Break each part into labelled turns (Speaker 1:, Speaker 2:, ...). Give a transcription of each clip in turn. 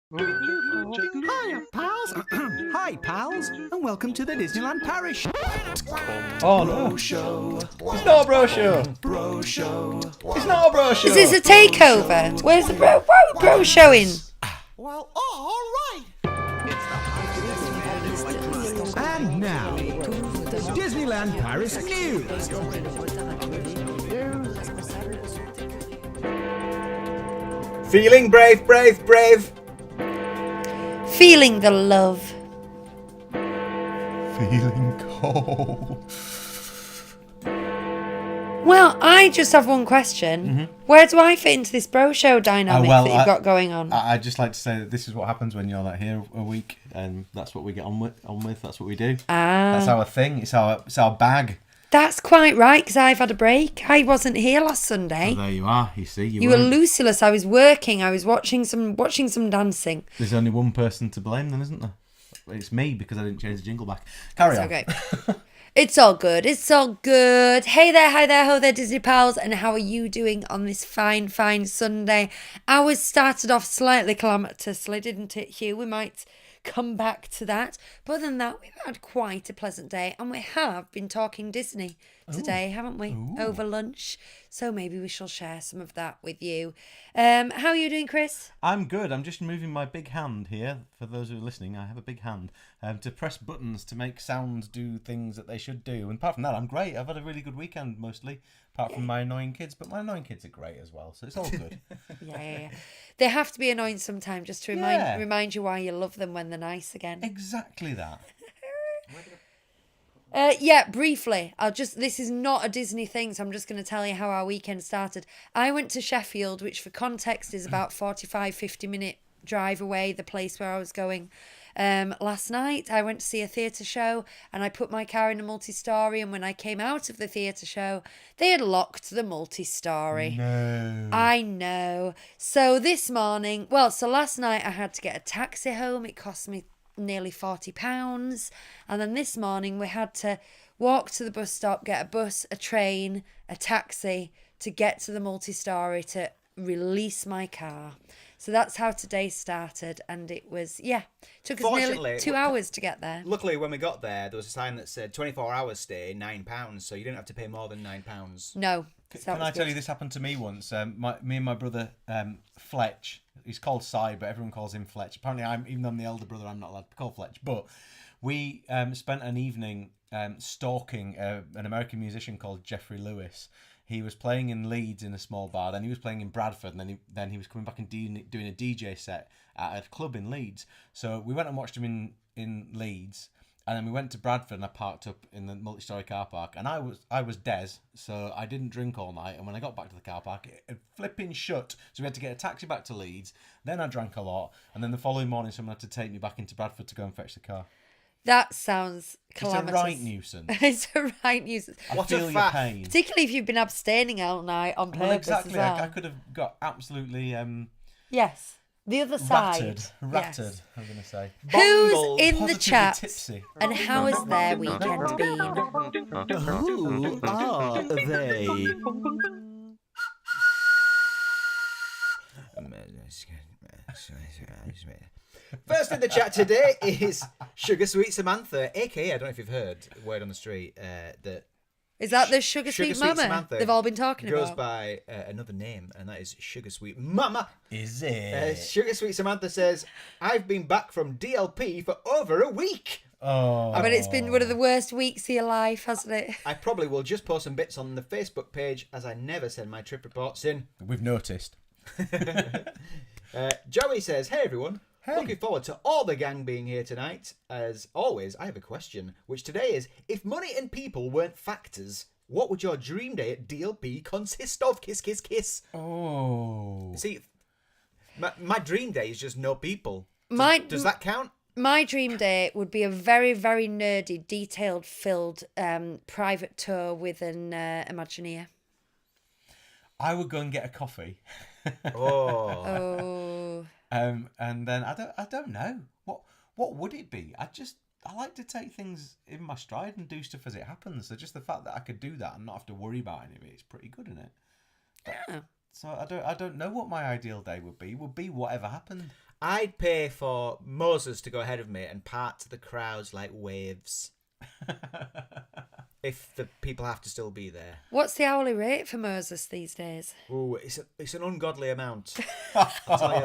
Speaker 1: Hiya, pals. Hi, pals, and welcome to the Disneyland Paris Show.
Speaker 2: Oh no!
Speaker 3: Show.
Speaker 2: It's not a bro show.
Speaker 3: Bro show.
Speaker 2: It's not a bro show.
Speaker 4: Is this a takeover? Where's the bro showing?
Speaker 3: Well, all right.
Speaker 1: And now, Disneyland Paris News.
Speaker 2: Feeling brave.
Speaker 4: Feeling the love.
Speaker 2: Feeling cold.
Speaker 4: Well, I just have one question. Where do I fit into this bro show dynamic that you've got going on?
Speaker 2: I'd just like to say that this is what happens when you're not here a week, and that's what we get on with. That's what we do. That's our thing. It's our bag.
Speaker 4: That's quite right, because I've had a break. I wasn't here last Sunday.
Speaker 2: Oh, there you are. You see,
Speaker 4: You were Luciless. I was working. I was watching some dancing.
Speaker 2: There's only one person to blame, then, isn't there? It's me, because I didn't change the jingle back. Carry on.
Speaker 4: Okay. It's all good. It's all good. Hey there, hi there, ho there, Disney pals, and how are you doing on this fine Sunday? Ours started off slightly calamitously, didn't it, Hugh? We might come back to that. But other than that, we've had quite a pleasant day, and we have been talking Disney today, haven't we? Over lunch. So maybe we shall share some of that with you. How are you doing, Chris?
Speaker 2: I'm good. I'm just moving my big hand here. For those who are listening, I have a big hand to press buttons to make sounds do things that they should do. And apart from that, I'm great. I've had a really good weekend, mostly, apart from my annoying kids. But my annoying kids are great as well, so it's all good.
Speaker 4: Yeah. They have to be annoying sometimes, just to remind you why you love them when they're nice again.
Speaker 2: Exactly that.
Speaker 4: Briefly, this is not a Disney thing, so I'm just going to tell you how our weekend started. I went to Sheffield, which for context is about 50 minute drive away, the place where I was going. Last night I went to see a theatre show, and I put my car in a multi-storey, and when I came out of the theatre show, they had locked the multi-storey.
Speaker 2: No.
Speaker 4: I know. So last night I had to get a taxi home. It cost me nearly £40, and then this morning we had to walk to the bus stop, get a bus, a train, a taxi to get to the multi-storey to release my car. So that's how today started, and it was took us nearly 2 hours to get there.
Speaker 3: Luckily, when we got there was a sign that said 24 hours stay, £9, so you didn't have to pay more than £9.
Speaker 4: No.
Speaker 2: Can I tell you, this happened to me once. Me and my brother Fletch. He's called Si, but everyone calls him Fletch. Apparently, even though I'm the elder brother, I'm not allowed to call Fletch. But we spent an evening stalking an American musician called Jeffrey Lewis. He was playing in Leeds in a small bar, then he was playing in Bradford, and then he was coming back and doing a DJ set at a club in Leeds. So we went and watched him in Leeds, and then we went to Bradford, and I parked up in the multi-storey car park, and I was Des, so I didn't drink all night, and when I got back to the car park, it had flipping shut, so we had to get a taxi back to Leeds. Then I drank a lot, and then the following morning someone had to take me back into Bradford to go and fetch the car.
Speaker 4: That sounds calamitous.
Speaker 2: It's a right nuisance.
Speaker 4: It's a right nuisance.
Speaker 2: I feel your pain.
Speaker 4: Particularly if you've been abstaining all night on purpose.
Speaker 2: Well, exactly.
Speaker 4: As well.
Speaker 2: I could have got absolutely
Speaker 4: yes. The other side.
Speaker 2: Ratted,
Speaker 4: yes.
Speaker 2: I'm going to say.
Speaker 4: Who's in the chat?
Speaker 2: Tipsy.
Speaker 4: And how has their weekend been?
Speaker 1: Who are they?
Speaker 3: First in the chat today is Sugar Sweet Samantha, aka, I don't know if you've heard, word on the street, that...
Speaker 4: Is that the Sugar Sweet Mama
Speaker 3: Samantha
Speaker 4: they've all been talking
Speaker 3: goes
Speaker 4: about?
Speaker 3: by another name, and that is Sugar Sweet Mama.
Speaker 2: Is it?
Speaker 3: Sugar Sweet Samantha says, I've been back from DLP for over a week.
Speaker 2: Oh.
Speaker 4: I bet it's been one of the worst weeks of your life, hasn't it?
Speaker 3: I probably will just post some bits on the Facebook page, as I never send my trip reports in.
Speaker 2: We've noticed.
Speaker 3: Joey says, hey everyone.
Speaker 2: Hey.
Speaker 3: Looking forward to all the gang being here tonight. As always, I have a question, which today is, if money and people weren't factors, what would your dream day at DLP consist of? Kiss, kiss, kiss.
Speaker 2: Oh.
Speaker 3: See, My dream day is just no people. Does that count?
Speaker 4: My dream day would be a very, very nerdy, detailed-filled private tour with an Imagineer.
Speaker 2: I would go and get a coffee.
Speaker 4: Oh.
Speaker 2: And then I don't know what would it be. I like to take things in my stride and do stuff as it happens. So just the fact that I could do that and not have to worry about any of it is pretty good, isn't it?
Speaker 4: Yeah.
Speaker 2: So I don't know what my ideal day would be. It would be whatever happened.
Speaker 3: I'd pay for Moses to go ahead of me and part the crowds like waves. If the people have to still be there.
Speaker 4: What's the hourly rate for Moses these days?
Speaker 3: Ooh, it's an ungodly amount. I'll tell you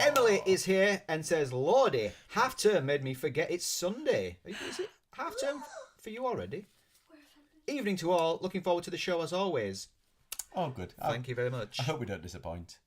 Speaker 3: that. Emily is here and says, Lordy, half term made me forget it's Sunday. Is it half term for you already? Evening to all. Looking forward to the show as always.
Speaker 2: Oh, good.
Speaker 3: Thank you very much.
Speaker 2: I hope we don't disappoint.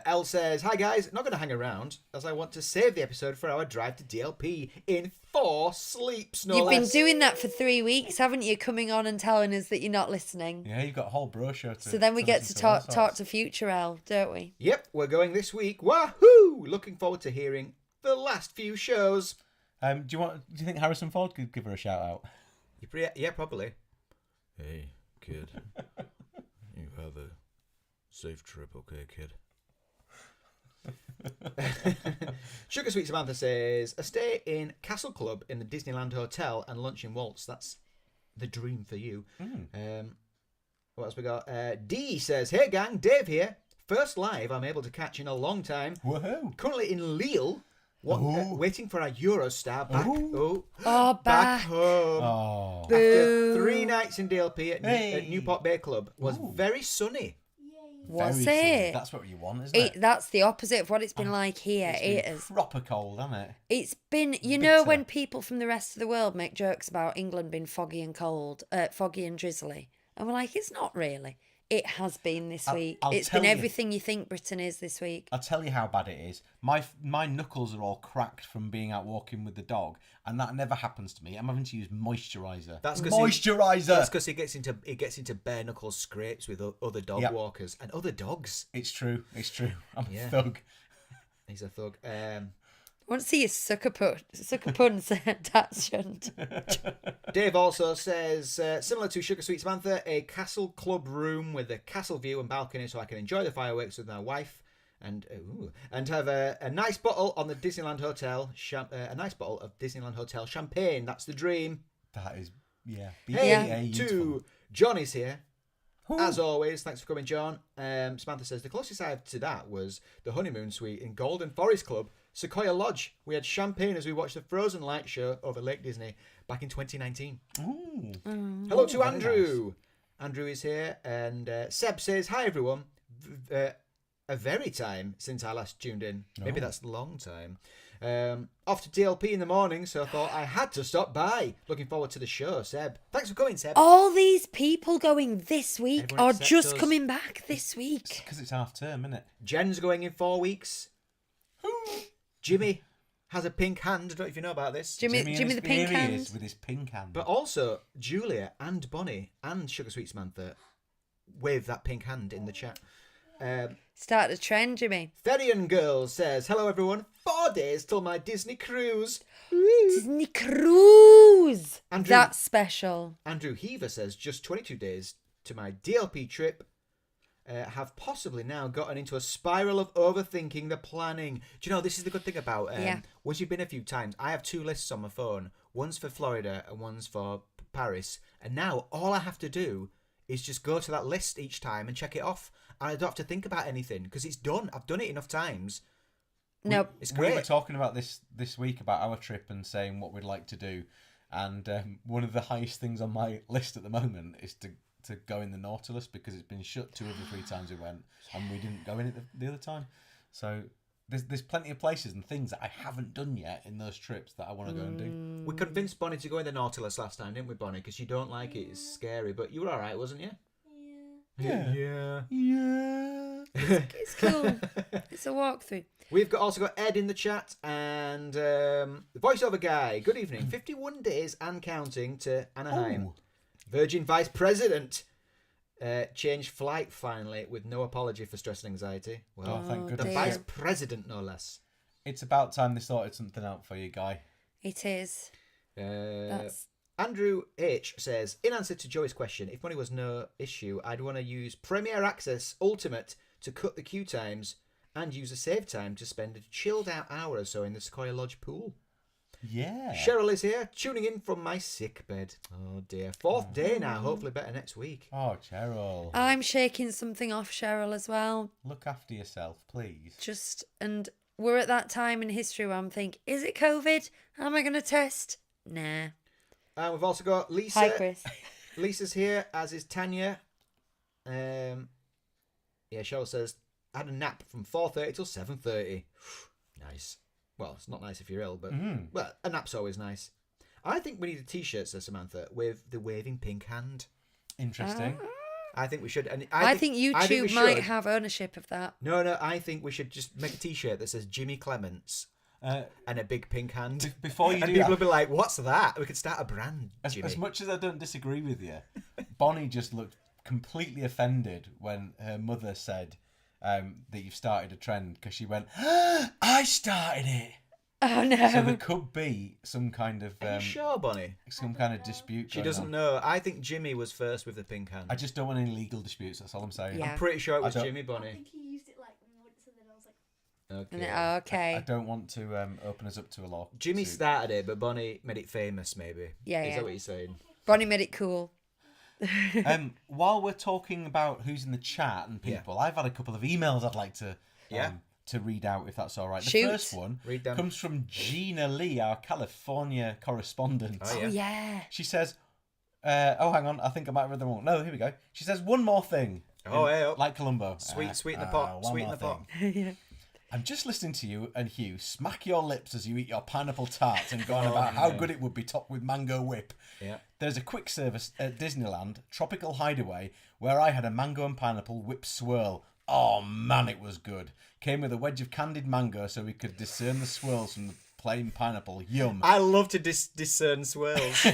Speaker 3: Elle says, hi guys, not going to hang around as I want to save the episode for our drive to DLP in 4 sleeps, no
Speaker 4: You've been
Speaker 3: less.
Speaker 4: doing that for 3 weeks, haven't you? Coming on and telling us that you're not listening.
Speaker 2: Yeah, you've got a whole brochure to.
Speaker 4: So then we get to
Speaker 2: listen all
Speaker 4: talk
Speaker 2: sorts.
Speaker 4: to future Elle, don't we?
Speaker 3: Yep, we're going this week. Wahoo! Looking forward to hearing the last few shows.
Speaker 2: Do you think Harrison Ford could give her a shout out?
Speaker 3: Yeah, probably. Hey, kid. You have a safe trip, okay, kid? Sugar Sweet Samantha says, a stay in Castle Club in the Disneyland Hotel and lunch in Waltz. That's the dream for you. What else we got? D says, hey gang, Dave here. First live I'm able to catch in a long time.
Speaker 2: Woohoo!
Speaker 3: Currently in Lille, waiting for our Eurostar back.
Speaker 4: Back.
Speaker 3: Back home.
Speaker 2: Oh.
Speaker 3: After 3 nights in DLP at Newport Bay Club was very sunny.
Speaker 4: Was
Speaker 2: Very
Speaker 4: it?
Speaker 2: soon. That's what you want, isn't it?
Speaker 4: That's the opposite of what it's been like here.
Speaker 2: It's been proper cold, hasn't it?
Speaker 4: It's been, you know, when people from the rest of the world make jokes about England being foggy and cold, foggy and drizzly, and we're like, it's not really. It has been this week. It's been everything you think Britain is this week.
Speaker 2: I'll tell you how bad it is. My knuckles are all cracked from being out walking with the dog, and that never happens to me. I'm having to use moisturiser.
Speaker 3: That's because he gets into bare knuckle scrapes with other dog walkers and other dogs.
Speaker 2: It's true. I'm a thug.
Speaker 3: He's a thug.
Speaker 4: I want to see his sucker puns attachment.
Speaker 3: Dave also says, similar to Sugar Sweet Samantha, a castle club room with a castle view and balcony so I can enjoy the fireworks with my wife and have a nice bottle on the Disneyland Hotel, a nice bottle of Disneyland Hotel champagne. That's the dream.
Speaker 2: That is,
Speaker 3: Hey, to John is here. As always, thanks for coming, John. Samantha says, the closest I have to that was the honeymoon suite in Golden Forest Club, Sequoia Lodge. We had champagne as we watched the Frozen Light show over Lake Disney back in 2019. Hello to Andrew. Nice. Andrew is here. And Seb says, hi, everyone. A very time since I last tuned in. Maybe that's a long time. Off to DLP in the morning, so I thought I had to stop by. Looking forward to the show, Seb. Thanks for coming, Seb.
Speaker 4: All these people going this week
Speaker 3: Everyone
Speaker 4: or just
Speaker 3: us.
Speaker 4: Coming back this week?
Speaker 2: Because it's half term, isn't it?
Speaker 3: Jen's going in 4 weeks. Jimmy has a pink hand. I don't know if you know about this.
Speaker 4: Jimmy the pink hand.
Speaker 2: With his pink hand.
Speaker 3: But also, Julia and Bonnie and Sugar Sweet Samantha wave that pink hand in the chat.
Speaker 4: Start a trend, Jimmy.
Speaker 3: Ferian Girl says, hello everyone. 4 days till my Disney cruise.
Speaker 4: Disney cruise.
Speaker 3: Andrew,
Speaker 4: That's special.
Speaker 3: Andrew Heaver says, just 22 days to my DLP trip. Have possibly now gotten into a spiral of overthinking the planning. Do you know, this is the good thing about once you've been a few times, I have 2 lists on my phone. One's for Florida and one's for Paris. And now all I have to do is just go to that list each time and check it off. And I don't have to think about anything because it's done. I've done it enough times.
Speaker 4: Nope.
Speaker 3: It's great.
Speaker 2: We were talking about this week about our trip and saying what we'd like to do. And one of the highest things on my list at the moment is to go in the Nautilus because it's been shut 2 of the 3 times we went and we didn't go in it the other time. So there's plenty of places and things that I haven't done yet in those trips that I want to go and do.
Speaker 3: We convinced Bonnie to go in the Nautilus last time, didn't we, Bonnie? Because you don't like it. It's scary. But you were all right, wasn't you? Yeah.
Speaker 4: It's cool. It's a walkthrough.
Speaker 3: We've also got Ed in the chat and the voiceover guy. Good evening. 51 days and counting to Anaheim.
Speaker 2: Ooh.
Speaker 3: Virgin Vice President. Changed flight finally with no apology for stress and anxiety. Well,
Speaker 2: thank
Speaker 3: the
Speaker 2: goodness.
Speaker 3: vice president, no less.
Speaker 2: It's about time they sorted something out for you, Guy.
Speaker 4: It is. That's...
Speaker 3: Andrew H says, in answer to Joey's question, if money was no issue, I'd want to use Premier Access Ultimate to cut the queue times and use a save time to spend a chilled out hour or so in the Sequoia Lodge pool.
Speaker 2: Yeah.
Speaker 3: Cheryl is here, tuning in from my sick bed. Oh dear. 4th day now, hopefully better next week.
Speaker 2: Oh, Cheryl.
Speaker 4: I'm shaking something off Cheryl as well.
Speaker 2: Look after yourself, please.
Speaker 4: And we're at that time in history where I'm thinking, is it COVID? Am I going to test? Nah.
Speaker 3: And we've also got Lisa.
Speaker 4: Hi, Chris.
Speaker 3: Lisa's here, as is Tanya. Yeah, Cheryl says, I had a nap from 4:30 till 7:30. Nice. Well, it's not nice if you're ill, but well, a nap's always nice. I think we need a T-shirt, says Samantha, with the waving pink hand.
Speaker 2: Interesting.
Speaker 3: I think we should. And
Speaker 4: I think YouTube might have ownership of that.
Speaker 3: No, I think we should just make a T-shirt that says Jimmy Clements and a big pink hand.
Speaker 2: Before you
Speaker 3: and
Speaker 2: do
Speaker 3: people
Speaker 2: that,
Speaker 3: will be like, "What's that?" We could start a brand.
Speaker 2: as much as I don't disagree with you, Bonnie just looked completely offended when her mother said that you've started a trend, because she went, "I started it."
Speaker 4: Oh no!
Speaker 2: So there could be some kind of
Speaker 3: Are you sure, Bonnie?
Speaker 2: some kind of dispute.
Speaker 3: She
Speaker 2: going
Speaker 3: doesn't
Speaker 2: on.
Speaker 3: know. I think Jimmy was first with the pink hand.
Speaker 2: I just don't want any legal disputes. That's all I'm saying.
Speaker 4: Yeah.
Speaker 3: I'm pretty sure it was
Speaker 2: I don't-
Speaker 3: Jimmy,
Speaker 5: I
Speaker 3: Bonnie.
Speaker 5: think he used it like once and then I was like,
Speaker 3: Okay.
Speaker 4: Okay.
Speaker 2: I don't want to open us up to a law.
Speaker 3: Jimmy
Speaker 2: suit.
Speaker 3: started it, but Bonnie made it famous, maybe.
Speaker 4: Yeah,
Speaker 3: Is
Speaker 4: yeah.
Speaker 3: that what you're saying?
Speaker 4: Bonnie made it cool.
Speaker 2: While we're talking about who's in the chat and people, I've had a couple of emails I'd like to read out, if that's all right. The
Speaker 4: Shoot.
Speaker 2: first one
Speaker 3: Read them.
Speaker 2: comes from Gina Lee, our California correspondent.
Speaker 3: Oh,
Speaker 4: Oh yeah.
Speaker 2: She says, hang on, I think I might have read the wrong. No, here we go. She says, one more thing.
Speaker 3: Oh, hey, oh.
Speaker 2: Like Columbo.
Speaker 3: Sweet in the pot.
Speaker 2: one
Speaker 3: Sweet in
Speaker 2: more
Speaker 3: the pot.
Speaker 2: thing. I'm just listening to you and Hugh smack your lips as you eat your pineapple tart and go on about how good it would be topped with mango whip.
Speaker 3: Yeah.
Speaker 2: There's a quick service at Disneyland, Tropical Hideaway, where I had a mango and pineapple whip swirl. Oh man, it was good. Came with a wedge of candied mango so we could discern the swirls from the plain pineapple. Yum.
Speaker 3: I love to discern swirls.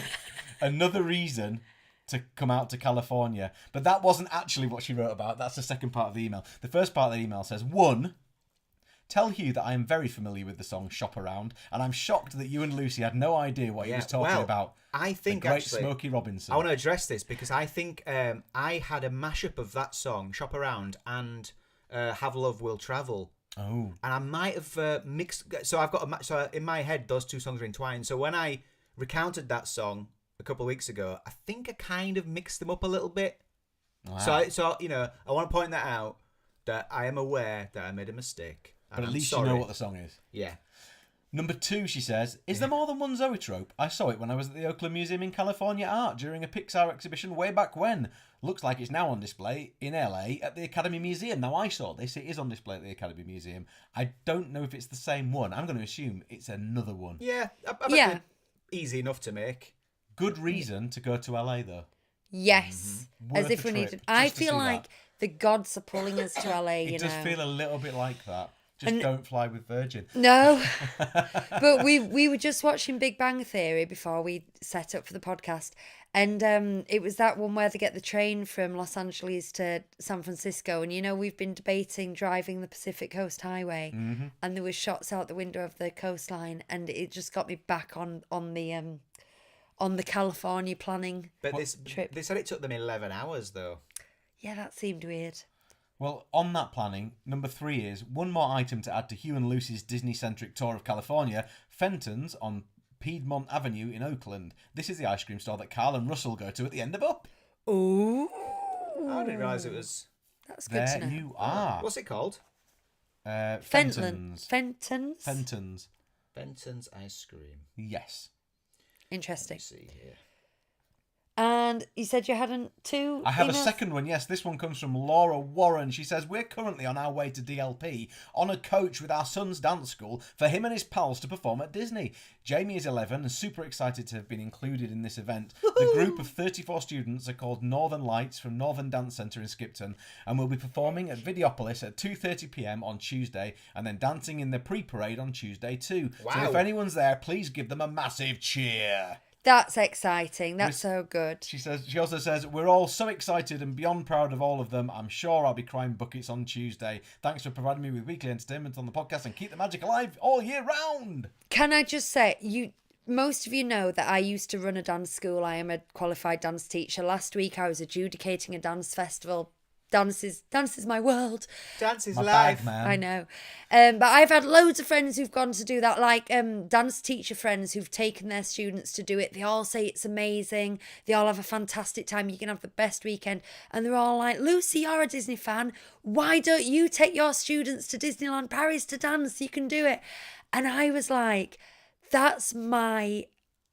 Speaker 2: Another reason to come out to California. But that wasn't actually what she wrote about. That's the second part of the email. The first part of the email says, 1, tell Hugh that I am very familiar with the song Shop Around, and I'm shocked that you and Lucy had no idea what he was talking about.
Speaker 3: I think
Speaker 2: the great
Speaker 3: actually,
Speaker 2: Smokey Robinson.
Speaker 3: I want to address this because I think I had a mashup of that song, Shop Around, and Have Love Will Travel.
Speaker 2: Oh.
Speaker 3: And I might have mixed. So I've got so in my head those two songs are entwined. So when I recounted that song a couple of weeks ago, I think I kind of mixed them up a little bit.
Speaker 2: Wow.
Speaker 3: So you know, I want to point that out, that I am aware that I made a mistake.
Speaker 2: But at
Speaker 3: I'm
Speaker 2: least
Speaker 3: sorry.
Speaker 2: you know what the song is.
Speaker 3: Yeah.
Speaker 2: Number 2, she says, is there more than one zoetrope? I saw it when I was at the Oakland Museum in California Art during a Pixar exhibition way back when. Looks like it's now on display in LA at the Academy Museum. Now, I saw this. It is on display at the Academy Museum. I don't know if it's the same one. I'm going to assume it's another one.
Speaker 3: Yeah. I bet they're easy enough to make.
Speaker 2: Good reason to go to LA, though.
Speaker 4: Yes.
Speaker 2: Mm-hmm.
Speaker 4: As
Speaker 2: Worth
Speaker 4: if
Speaker 2: a
Speaker 4: we
Speaker 2: trip,
Speaker 4: needed.
Speaker 2: just
Speaker 4: I
Speaker 2: to
Speaker 4: feel
Speaker 2: see
Speaker 4: like
Speaker 2: that.
Speaker 4: the gods are pulling us to LA,
Speaker 2: It
Speaker 4: you
Speaker 2: does
Speaker 4: know.
Speaker 2: feel a little bit like that. Just don't fly with Virgin.
Speaker 4: No, but we were just watching Big Bang Theory before we set up for the podcast, and it was that one where they get the train from Los Angeles to San Francisco, and you know we've been debating driving the Pacific Coast Highway, and there was shots out the window of the coastline, and it just got me back on the California planning.
Speaker 3: But
Speaker 4: trip.
Speaker 3: they said it took them 11 hours though.
Speaker 4: Yeah, that seemed weird.
Speaker 2: Well, on that planning, number 3 is one more item to add to Hugh and Lucy's Disney-centric tour of California, Fenton's on Piedmont Avenue in Oakland. This is the ice cream store that Carl and Russell go to at the end of Up.
Speaker 4: Ooh,
Speaker 3: I didn't realise it was.
Speaker 4: that's good
Speaker 2: There
Speaker 4: to know.
Speaker 2: you are.
Speaker 3: What's it called?
Speaker 4: Fenton's.
Speaker 2: Fenton's.
Speaker 3: Benton's ice cream.
Speaker 2: Yes.
Speaker 4: Interesting.
Speaker 3: Let's see here.
Speaker 4: And you said you hadn't two.
Speaker 2: I have a
Speaker 4: emails?
Speaker 2: second one, yes. This one comes from Laura Warren. She says, we're currently on our way to DLP on a coach with our son's dance school for him and his pals to perform at Disney. Jamie is 11 and super excited to have been included in this event. The group of 34 students are called Northern Lights from Northern Dance Centre in Skipton and will be performing at Videopolis at 2:30pm on Tuesday and then dancing in the pre-parade on Tuesday too. So
Speaker 3: Wow.
Speaker 2: if anyone's there, please give them a massive cheer.
Speaker 4: That's exciting. That's so good.
Speaker 2: She also says, we're all so excited and beyond proud of all of them. I'm sure I'll be crying buckets on Tuesday. Thanks for providing me with weekly entertainment on the podcast and keep the magic alive all year round.
Speaker 4: Can I just say, most of you know that I used to run a dance school. I am a qualified dance teacher. Last week I was adjudicating a dance festival. Dance is my world.
Speaker 3: Dance is
Speaker 2: My
Speaker 3: life.
Speaker 2: bag, man.
Speaker 4: I know. But I've had loads of friends who've gone to do that, like dance teacher friends who've taken their students to do it. They all say it's amazing. They all have a fantastic time. You can have the best weekend. And they're all like, Lucie, you're a Disney fan. Why don't you take your students to Disneyland Paris to dance? You can do it. And I was like, that's my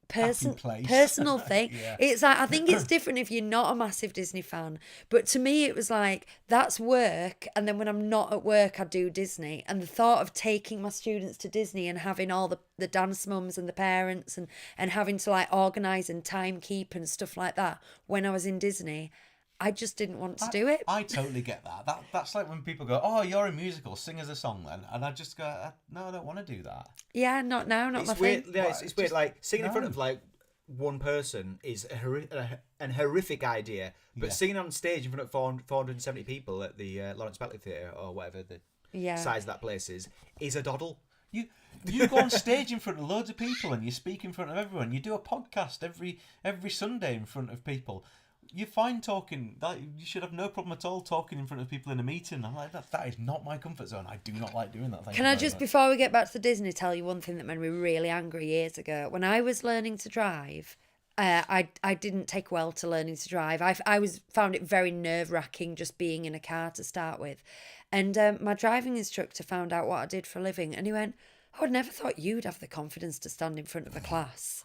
Speaker 2: place.
Speaker 4: personal thing.
Speaker 2: Yeah.
Speaker 4: It's like, I think it's different if you're not a massive Disney fan, but to me it was like, that's work, and then when I'm not at work I do Disney. And the thought of taking my students to Disney and having all the dance mums and the parents and having to like organise and time keep and stuff like that when I was in Disney, I just didn't want to do it.
Speaker 2: I totally get that. That's like when people go, "Oh, you're a musical, sing us a song then," and I just go, "No, I don't want to do that."
Speaker 4: Yeah, not now, not
Speaker 3: It's
Speaker 4: my
Speaker 3: weird.
Speaker 4: thing.
Speaker 3: Yeah, it's weird. Like singing in front
Speaker 2: no.
Speaker 3: of like one person is an horrific idea, but
Speaker 2: Yeah.
Speaker 3: singing on stage in front of 470 people at the Lawrence Berkeley Theatre or whatever the
Speaker 4: Yeah.
Speaker 3: size of that place is a doddle.
Speaker 2: You go on stage in front of loads of people and you speak in front of everyone. You do a podcast every Sunday in front of people. You're fine talking. You should have no problem at all talking in front of people in a meeting. I'm like, that is not my comfort zone. I do not like doing that.
Speaker 4: Can I just, before we get back to the Disney, tell you one thing that made me really angry years ago? When I was learning to drive, I didn't take well to learning to drive. I found it very nerve-wracking just being in a car to start with. And my driving instructor found out what I did for a living, and he went, I would never thought you'd have the confidence to stand in front of a class.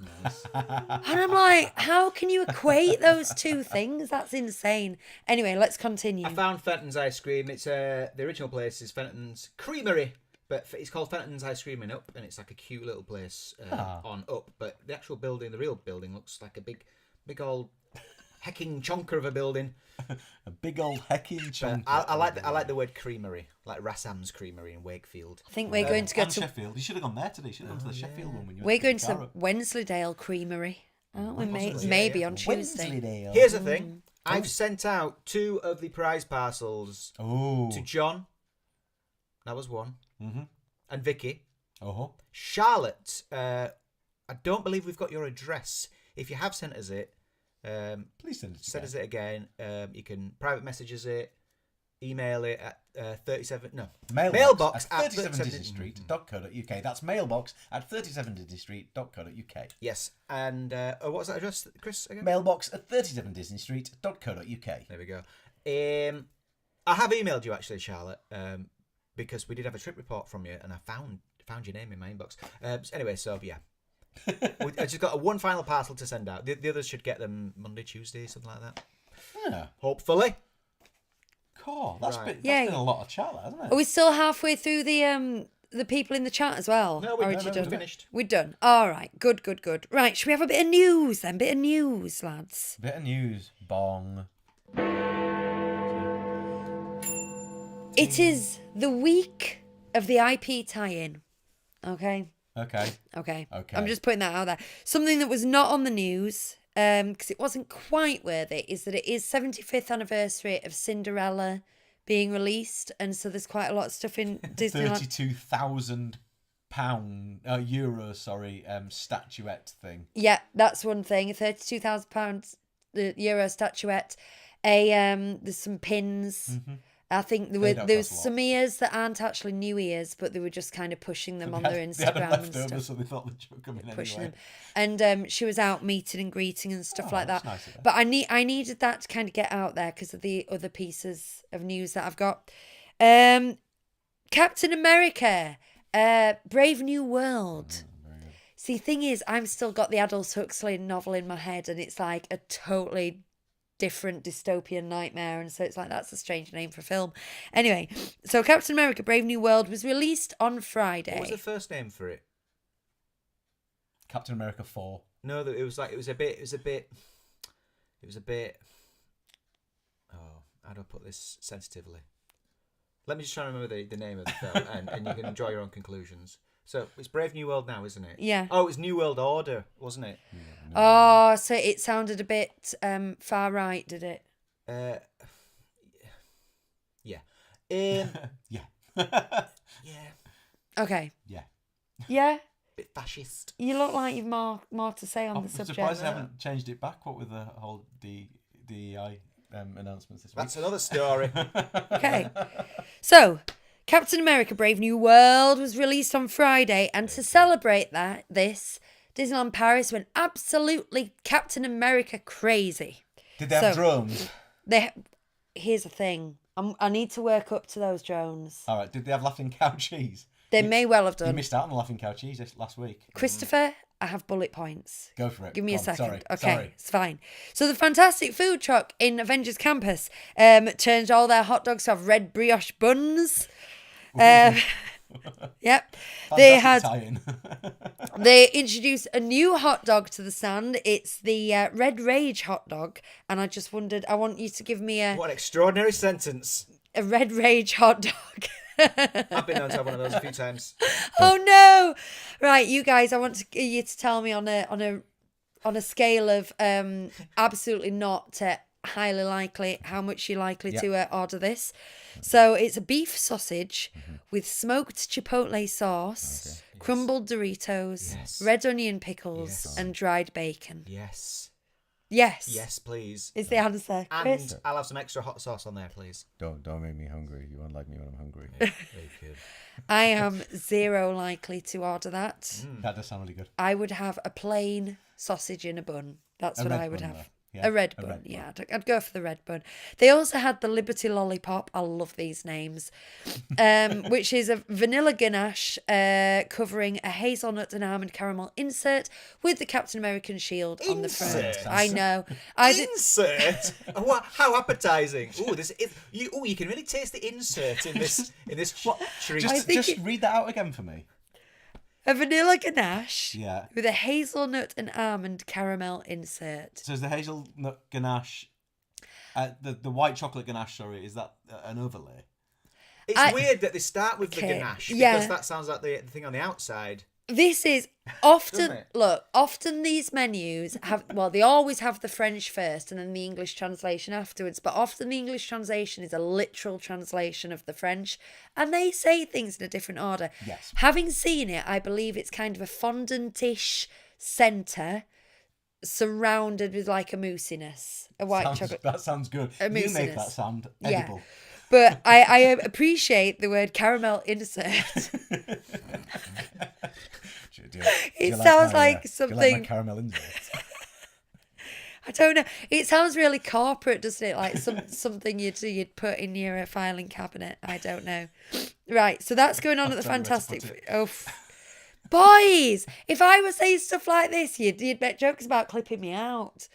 Speaker 4: And I'm like, how can you equate those two things? That's insane. Anyway, let's continue.
Speaker 3: I found Fenton's Ice Cream. It's the original place is Fenton's Creamery, but it's called Fenton's Ice Cream in Up, and it's like a cute little place on Up. But the actual building, the real building, looks like a big old hecking chonker of a building.
Speaker 2: a big old hecking chunk.
Speaker 3: I like the word creamery, like Rassam's Creamery in Wakefield.
Speaker 4: I think we're going to go
Speaker 2: and
Speaker 4: to
Speaker 2: Sheffield. You should have gone there today. You should have gone to the Sheffield one when you
Speaker 4: we're
Speaker 2: went to
Speaker 4: going
Speaker 2: pick
Speaker 4: to
Speaker 2: the
Speaker 4: the
Speaker 2: car up.
Speaker 4: Wensleydale Creamery, aren't we?
Speaker 3: Possibly,
Speaker 4: Maybe
Speaker 3: yeah.
Speaker 4: on Tuesday.
Speaker 2: Wensleydale.
Speaker 3: Here's the thing: I've sent out 2 of the prize parcels
Speaker 2: Oh.
Speaker 3: to John. That was one, and Vicky.
Speaker 2: Oh.
Speaker 3: Charlotte, I don't believe we've got your address. If you have sent us it,
Speaker 2: Please send it.
Speaker 3: send us it again. You can private message us it, email it at 37. No,
Speaker 2: Mailbox
Speaker 3: at
Speaker 2: at 37disneystreet.co.uk. That's mailbox at 37disneystreet.co.uk.
Speaker 3: Yes, and what was that address, Chris? Again?
Speaker 2: Mailbox at 37disneystreet.co.uk.
Speaker 3: There we go. I have emailed you actually, Charlotte, because we did have a trip report from you, and I found your name in my inbox. Anyway, so yeah. I just got one final parcel to send out. The others should get them Monday, Tuesday, something like that.
Speaker 2: Yeah.
Speaker 3: Hopefully.
Speaker 2: Cool.
Speaker 3: Right.
Speaker 2: That's
Speaker 4: Yeah.
Speaker 2: been a lot of chat, hasn't it?
Speaker 4: Are we still halfway through the people in the chat as well?
Speaker 3: No,
Speaker 4: Or
Speaker 3: we're
Speaker 4: had you
Speaker 3: done.
Speaker 4: done?
Speaker 3: Finished.
Speaker 4: We're done. All right. Good. Right. Should we have a bit of news then? Bit of news, lads.
Speaker 2: Bit of news. Bong.
Speaker 4: It is the week of the IP tie-in. Okay.
Speaker 2: Okay.
Speaker 4: I'm just putting that out there. Something that was not on the news, because it wasn't quite worth it, is that it is 75th anniversary of Cinderella being released, and so there's quite a lot of stuff in Disneyland.
Speaker 2: €32,000 statuette thing.
Speaker 4: Yeah, that's one thing. A £32,000 euro statuette. There's some pins. I think there was some ears that aren't actually new ears, but they were just kind of pushing them on their
Speaker 2: They had
Speaker 4: Instagram
Speaker 2: them
Speaker 4: and
Speaker 2: left over,
Speaker 4: stuff.
Speaker 2: so they thought they should come in
Speaker 4: Pushing
Speaker 2: anyway.
Speaker 4: them, and she was out meeting and greeting and stuff like
Speaker 2: that's
Speaker 4: that.
Speaker 2: nice of her.
Speaker 4: But I needed that to kind of get out there because of the other pieces of news that I've got. Captain America, Brave New World. See, thing is, I've still got the Aldous Huxley novel in my head, and it's like a totally different dystopian nightmare, and so it's like, that's a strange name for a film. Anyway, so Captain America Brave New World was released on Friday.
Speaker 3: What was the first name for it?
Speaker 2: Captain America 4.
Speaker 3: No, it was a bit. Oh, how do I put this sensitively? Let me just try and remember the name of the film, and you can draw your own conclusions. So it's Brave New World now, isn't it?
Speaker 4: Yeah.
Speaker 3: Oh, it was New World Order, wasn't it?
Speaker 4: Oh, so it sounded a bit far right, did it?
Speaker 3: Yeah.
Speaker 2: Yeah.
Speaker 3: Yeah.
Speaker 4: Okay.
Speaker 2: Yeah.
Speaker 4: Yeah.
Speaker 3: Bit fascist.
Speaker 4: You look like you've more to say on
Speaker 2: I'm
Speaker 4: the subject.
Speaker 2: surprised they haven't changed it back. What with the whole DEI announcements this week?
Speaker 3: That's another story.
Speaker 4: Okay. So, Captain America Brave New World was released on Friday, and to celebrate this, Disneyland Paris went absolutely Captain America crazy.
Speaker 2: Did they have
Speaker 4: So-
Speaker 2: drones?
Speaker 4: Here's the thing. I need to work up to those drones.
Speaker 2: All right. Did they have laughing cow cheese?
Speaker 4: They may well have
Speaker 2: You
Speaker 4: done.
Speaker 2: missed out on the laughing cow cheese last week.
Speaker 4: Christopher, I have bullet points.
Speaker 2: Go for it.
Speaker 4: Give me a
Speaker 2: Come on,
Speaker 4: second.
Speaker 2: Sorry.
Speaker 4: Okay,
Speaker 2: Sorry.
Speaker 4: it's fine. So the fantastic food truck in Avengers Campus changed all their hot dogs to have red brioche buns. Yep. They
Speaker 2: Fantastic tie-in.
Speaker 4: They introduced a new hot dog to the stand. It's the Red Rage hot dog. And I just wondered, I want you to give me
Speaker 3: What an extraordinary sentence.
Speaker 4: a Red Rage hot dog.
Speaker 3: I've been known to have one of those a few times.
Speaker 4: Oh no! Right, you guys, I want you to tell me on a scale of absolutely not to highly likely how much you're likely to order this. So it's a beef sausage with smoked chipotle sauce, crumbled Doritos,
Speaker 3: Yes.
Speaker 4: red onion pickles,
Speaker 3: Yes.
Speaker 4: and dried bacon.
Speaker 3: Yes.
Speaker 4: Yes.
Speaker 3: Yes, please.
Speaker 4: Is the answer, Chris?
Speaker 3: And I'll have some extra hot sauce on there, please.
Speaker 2: Don't make me hungry. You won't like me when I'm hungry.
Speaker 3: Very good.
Speaker 4: I am zero likely to order that.
Speaker 2: That does sound really good.
Speaker 4: I would have a plain sausage in a bun. That's what
Speaker 2: red
Speaker 4: I would
Speaker 2: bun,
Speaker 4: have.
Speaker 2: though. Yeah,
Speaker 4: A red
Speaker 2: a
Speaker 4: bun,
Speaker 2: red bun.
Speaker 4: yeah. I'd go for the red bun. They also had the Liberty Lollipop. I love these names. Which is a vanilla ganache covering a hazelnut and almond caramel insert with the Captain American shield on the front.
Speaker 3: Insert?
Speaker 4: I know.
Speaker 3: Insert. How appetizing! Oh, you can really taste the insert in this treat.
Speaker 2: Just read that out again for me.
Speaker 4: A vanilla ganache
Speaker 2: Yeah.
Speaker 4: with a hazelnut and almond caramel insert.
Speaker 2: So is the hazelnut ganache, the white chocolate ganache? Sorry, is that an overlay?
Speaker 3: It's weird that they start with the
Speaker 4: Okay,
Speaker 3: ganache
Speaker 4: yeah.
Speaker 3: because that sounds like the thing on the outside.
Speaker 4: This is
Speaker 3: Doesn't
Speaker 4: often
Speaker 3: it?
Speaker 4: these menus have, well, they always have the French first and then the English translation afterwards, but often the English translation is a literal translation of the French and they say things in a different order.
Speaker 2: Yes.
Speaker 4: Having seen it, I believe it's kind of a fondant-ish centre surrounded with like a moussiness, a white chocolate.
Speaker 2: That sounds good.
Speaker 4: A
Speaker 2: You make
Speaker 4: moussiness.
Speaker 2: that sound
Speaker 4: Yeah.
Speaker 2: edible.
Speaker 4: But I appreciate the word caramel insert. It sounds like
Speaker 2: Do you
Speaker 4: something-
Speaker 2: like my caramel insert?
Speaker 4: I don't know. It sounds really corporate, doesn't it? Like something you'd put in your filing cabinet. I don't know. Right, so that's going on at the
Speaker 2: tell you where to
Speaker 4: Fantastic.
Speaker 2: put it.
Speaker 4: Boys, if I was saying stuff like this, you'd make jokes about clipping me out.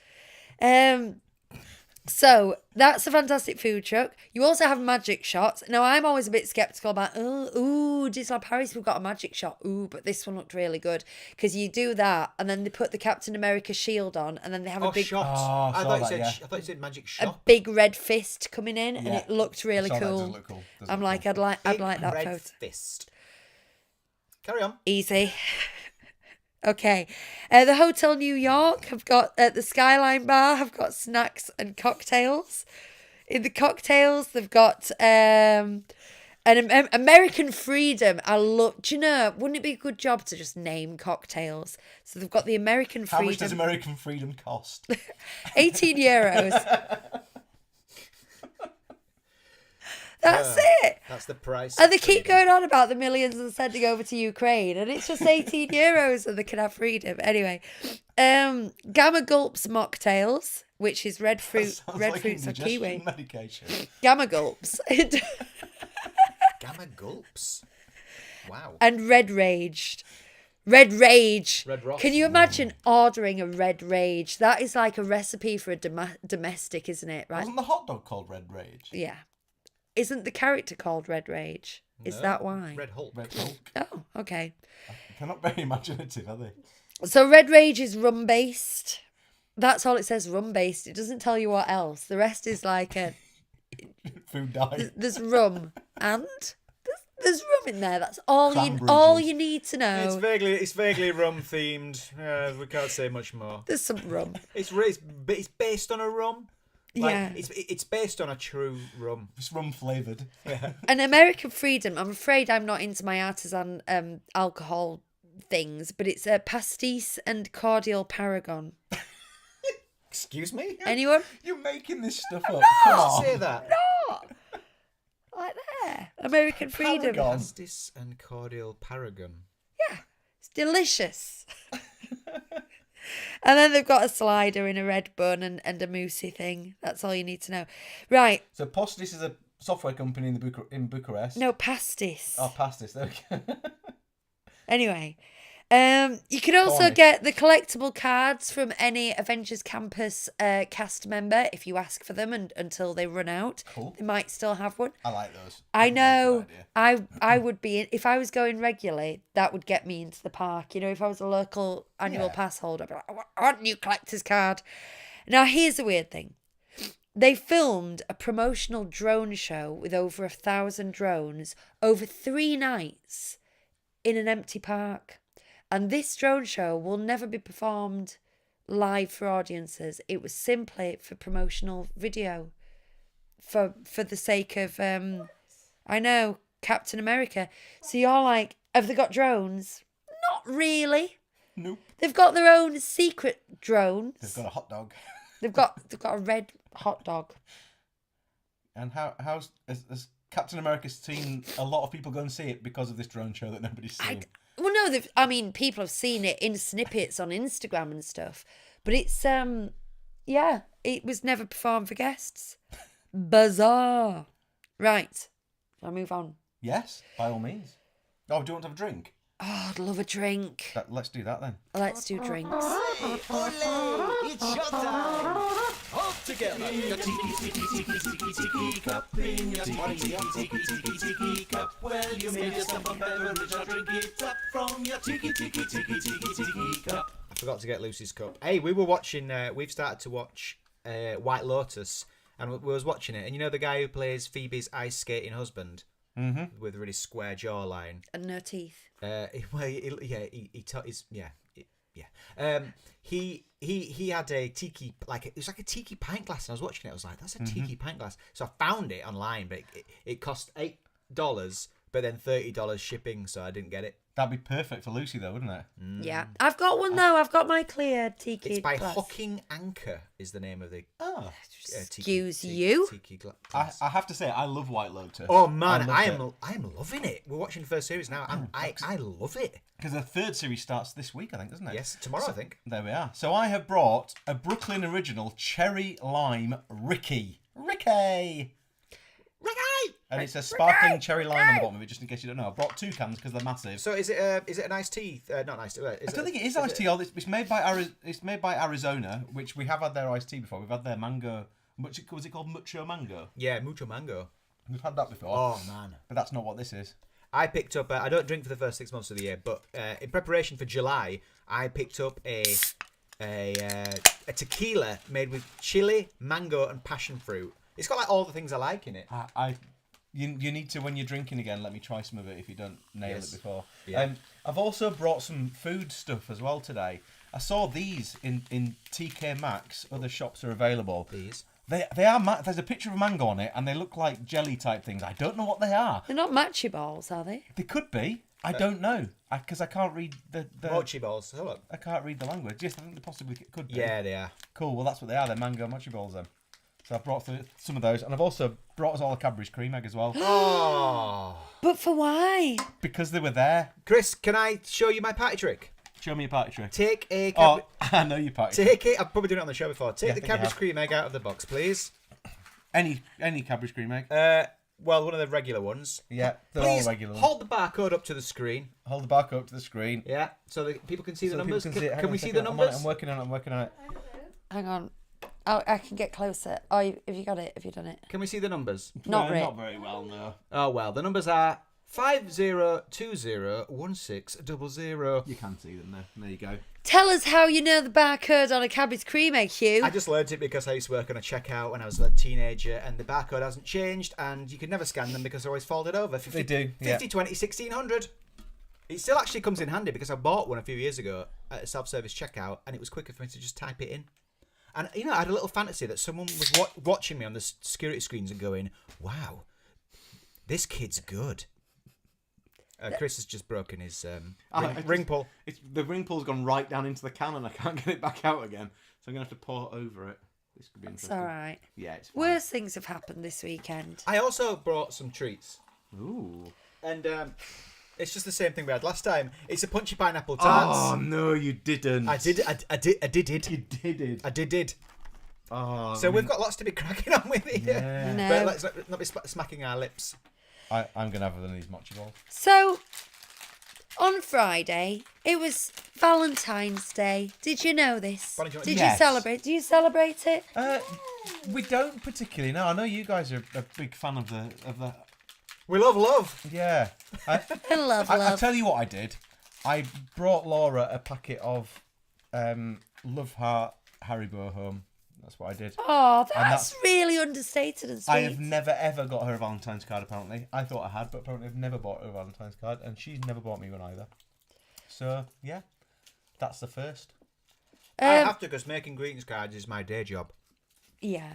Speaker 4: So that's a Fantastic Food Truck. You also have magic shots. Now I'm always a bit skeptical about Disneyland Paris, we've got a magic shot. But this one looked really good because you do that and then they put the Captain America shield on and then they have a big
Speaker 3: shot.
Speaker 2: Oh, I
Speaker 3: I
Speaker 2: saw
Speaker 3: thought you
Speaker 2: that,
Speaker 3: said.
Speaker 2: yeah.
Speaker 3: I thought you said magic
Speaker 4: a
Speaker 3: shot.
Speaker 4: big red fist coming in and
Speaker 2: Yeah.
Speaker 4: it looked really
Speaker 2: I saw that. It
Speaker 4: cool.
Speaker 2: does look cool. Does
Speaker 4: I'm
Speaker 2: look
Speaker 4: like,
Speaker 2: cool.
Speaker 4: I'd like that
Speaker 3: Red
Speaker 4: photo.
Speaker 3: fist. Carry on.
Speaker 4: Easy. Okay. The Hotel New York have got, at the Skyline Bar, have got snacks and cocktails. In the cocktails, they've got an American Freedom. Do you know, wouldn't it be a good job to just name cocktails? So they've got the American
Speaker 2: How
Speaker 4: Freedom.
Speaker 2: much does American freedom cost?
Speaker 4: 18 euros. That's it.
Speaker 3: That's the price.
Speaker 4: And they
Speaker 3: of
Speaker 4: keep
Speaker 3: freedom.
Speaker 4: going on about the millions and sending over to Ukraine, and it's just 18 euros and they can have freedom. Anyway, Gamma Gulps mocktails, which is red fruits or kiwi.
Speaker 2: Medication.
Speaker 4: Gamma Gulps.
Speaker 3: Gamma gulps. Wow.
Speaker 4: And Red Raged. Red Rage.
Speaker 3: Red Ross.
Speaker 4: Can you imagine ordering a Red Rage? That is like a recipe for a domestic, isn't it? Right?
Speaker 2: Wasn't the hot dog called Red Rage?
Speaker 4: Yeah. Isn't the character called Red Rage? Is that why?
Speaker 3: Red Hulk.
Speaker 2: Red Hulk.
Speaker 4: Oh, okay.
Speaker 2: They're not very imaginative, are they?
Speaker 4: So Red Rage is rum based. That's all it says, rum based. It doesn't tell you what else. The rest is like
Speaker 2: Food died.
Speaker 4: there's rum and There's rum in there. That's all
Speaker 2: Cranberry
Speaker 4: you need to know.
Speaker 3: It's vaguely rum themed. We can't say much more.
Speaker 4: There's some rum.
Speaker 3: It's based on a rum.
Speaker 4: Yeah.
Speaker 3: It's based on a true rum.
Speaker 2: It's rum flavoured.
Speaker 4: An American Freedom. I'm afraid I'm not into my artisan alcohol things, but it's a pastis and cordial paragon.
Speaker 2: Excuse me?
Speaker 4: Anyone?
Speaker 2: You're making this stuff up.
Speaker 4: No!
Speaker 2: Come on.
Speaker 3: Say that.
Speaker 4: Like there. American Freedom.
Speaker 2: Paragon.
Speaker 3: Pastis and cordial paragon.
Speaker 4: Yeah. It's delicious. And then they've got a slider in a red bun and a moussey thing. That's all you need to know. Right.
Speaker 2: So Postis is a software company in Bucharest.
Speaker 4: No, pastis.
Speaker 2: Oh, Pastis. Okay.
Speaker 4: Anyway, you can also get the collectible cards from any Avengers Campus cast member if you ask for them until they run out.
Speaker 2: Cool.
Speaker 4: They might still have one.
Speaker 2: I like those.
Speaker 4: I
Speaker 2: That's
Speaker 4: know.
Speaker 2: a good idea.
Speaker 4: I would be if I was going regularly. That would get me into the park. You know, if I was a local annual pass holder, I'd be like, I want a new collector's card. Now, here's the weird thing. They filmed a promotional drone show with over 1,000 drones over 3 nights in an empty park. And this drone show will never be performed live for audiences. It was simply for promotional video. For the sake of, I know, Captain America. So you're like, have they got drones? Not really.
Speaker 2: Nope.
Speaker 4: They've got their own secret drones.
Speaker 2: They've got a hot dog.
Speaker 4: They've got a red hot dog.
Speaker 2: And how's Captain America's seen a lot of people go and see it because of this drone show that nobody's seen?
Speaker 4: Well, no, people have seen it in snippets on Instagram and stuff, but it's it was never performed for guests. Bizarre. Right, I'll move on.
Speaker 2: Yes, by all means. Oh, do you want to have a drink?
Speaker 4: Oh, I'd love a drink.
Speaker 2: Let's do that then.
Speaker 4: Let's do drinks.
Speaker 3: It's showtime. All together. Your tiki cup in your tiki cup. Well, you made yourself a beverage. I'll drink it up from your tiki cup. I forgot to get Lucie's cup. Hey, we were watching. We've started to watch White Lotus, and we was watching it. And you know the guy who plays Phoebe's ice skating husband, with a really square jawline
Speaker 4: And no teeth.
Speaker 3: He had a tiki, it was like a tiki pint glass, and I was watching it. I was like, that's a tiki pint glass. So I found it online, but it cost $8, but then $30 shipping, so I didn't get it.
Speaker 2: That'd be perfect for Lucy, though, wouldn't it?
Speaker 4: Yeah, I've got one though. I've got my clear tiki.
Speaker 3: It's by
Speaker 4: glass.
Speaker 3: Hocking Anchor is the name of the
Speaker 4: Excuse you?
Speaker 3: tiki glass.
Speaker 2: I have to say, I love White Lotus.
Speaker 3: Oh man,
Speaker 2: I
Speaker 3: am loving it. We're watching the first series now. I love it.
Speaker 2: Because the third series starts this week, I think, doesn't it?
Speaker 3: Yes, tomorrow I think.
Speaker 2: There we are. So I have brought a Brooklyn original cherry lime Ricky. And it's a sparkling cherry lime on the bottom of it, just in case you don't know. I brought 2 cans because they're massive.
Speaker 3: So is it an iced tea? Not iced tea.
Speaker 2: I don't think it is iced tea. It's made by Arizona, which we have had their iced tea before. We've had their mango. Was it called Mucho Mango?
Speaker 3: Yeah, Mucho Mango.
Speaker 2: We've had that before.
Speaker 3: Oh man!
Speaker 2: But that's not what this is.
Speaker 3: I picked up. I don't drink for the first 6 months of the year, but in preparation for July, I picked up a tequila made with chili, mango, and passion fruit. It's got all the things I like in it.
Speaker 2: You need to, when you're drinking again, let me try some of it if you don't nail it before.
Speaker 3: Yeah.
Speaker 2: I've also brought some food stuff as well today. I saw these in TK Maxx. Other shops are available.
Speaker 3: These?
Speaker 2: They are. There's a picture of a mango on it, and they look like jelly type things. I don't know what they are.
Speaker 4: They're not matchy balls, are they?
Speaker 2: They could be. I don't know because I can't read the
Speaker 3: Mochi balls. Hold on.
Speaker 2: I can't read the language. Yes, I think they possibly could be.
Speaker 3: Yeah, they are.
Speaker 2: Cool. Well, that's what they are. They're mango mochi balls then. So I've brought some of those, and I've also brought us all a Cadbury's cream egg as well.
Speaker 3: Oh.
Speaker 4: But for why?
Speaker 2: Because they were there.
Speaker 3: Chris, can I show you my party trick?
Speaker 2: Show me your party trick.
Speaker 3: Take a.
Speaker 2: I know your party trick.
Speaker 3: Take it. I've probably done it on the show before. Take
Speaker 2: Yeah, I
Speaker 3: the
Speaker 2: think you
Speaker 3: Cadbury's
Speaker 2: have.
Speaker 3: cream egg out of the box, please.
Speaker 2: Any Cadbury's cream egg.
Speaker 3: Well, one of the regular ones.
Speaker 2: Yeah, they're
Speaker 3: Please
Speaker 2: all regular.
Speaker 3: hold the barcode up to the screen.
Speaker 2: Hold the barcode up to the screen.
Speaker 3: Yeah, so that people can see the
Speaker 2: So
Speaker 3: numbers.
Speaker 2: people can see it. Hang
Speaker 3: Can
Speaker 2: on
Speaker 3: we
Speaker 2: a
Speaker 3: see
Speaker 2: second.
Speaker 3: the
Speaker 2: I'm on it.
Speaker 3: numbers?
Speaker 2: I'm working on it.
Speaker 4: Hang on. I can get closer. Oh, have you got it? Have you done it?
Speaker 3: Can we see the numbers?
Speaker 4: Not really.
Speaker 2: Not very well, no.
Speaker 3: Oh well, the numbers are 50201600.
Speaker 2: You can see them there. There you go.
Speaker 4: Tell us how you know the barcode on a Cadbury's cream egg, Hugh.
Speaker 3: I just learned it because I used to work on a checkout when I was a teenager, and the barcode hasn't changed, and you could never scan them because they're always folded over. 50,
Speaker 2: They do,
Speaker 3: 50, 20, 1600. It still actually comes in handy because I bought one a few years ago at a self-service checkout, and it was quicker for me to just type it in. And, you know, I had a little fantasy that someone was watching me on the security screens and going, wow, this kid's good. Chris has just broken his ring pull.
Speaker 2: The ring pull's gone right down into the can and I can't get it back out again. So I'm going to have to pour over it. This could be
Speaker 4: It's
Speaker 2: interesting.
Speaker 4: all right.
Speaker 2: Yeah, it's fine.
Speaker 4: Worse things have happened this weekend.
Speaker 3: I also brought some treats.
Speaker 2: Ooh.
Speaker 3: And it's just the same thing we had last time. It's a punchy pineapple tarts.
Speaker 2: Oh, no, you didn't.
Speaker 3: I did.
Speaker 2: You did.
Speaker 3: I did.
Speaker 2: Oh,
Speaker 3: So we've got lots to be cracking on with here.
Speaker 2: Yeah.
Speaker 4: No.
Speaker 3: But let's not be smacking our lips.
Speaker 2: I'm going to have one of these mochi balls.
Speaker 4: So, on Friday, it was Valentine's Day. Did you know this?
Speaker 3: Valentine's-
Speaker 4: Did
Speaker 2: Yes.
Speaker 4: you celebrate? Do you celebrate it?
Speaker 2: We don't particularly. No, I know you guys are a big fan of the.
Speaker 3: We love love.
Speaker 2: Yeah.
Speaker 4: I love
Speaker 2: I'll
Speaker 4: love.
Speaker 2: tell you what I did. I brought Laura a packet of Love Heart Haribo home. That's what I did.
Speaker 4: Oh,
Speaker 2: And
Speaker 4: that's really understated and sweet.
Speaker 2: I have never ever got her a Valentine's card. Apparently, I thought I had, but apparently I've never bought her a Valentine's card, and she's never bought me one either. So yeah, that's the first.
Speaker 3: I have to because making greetings cards is my day job.
Speaker 4: Yeah.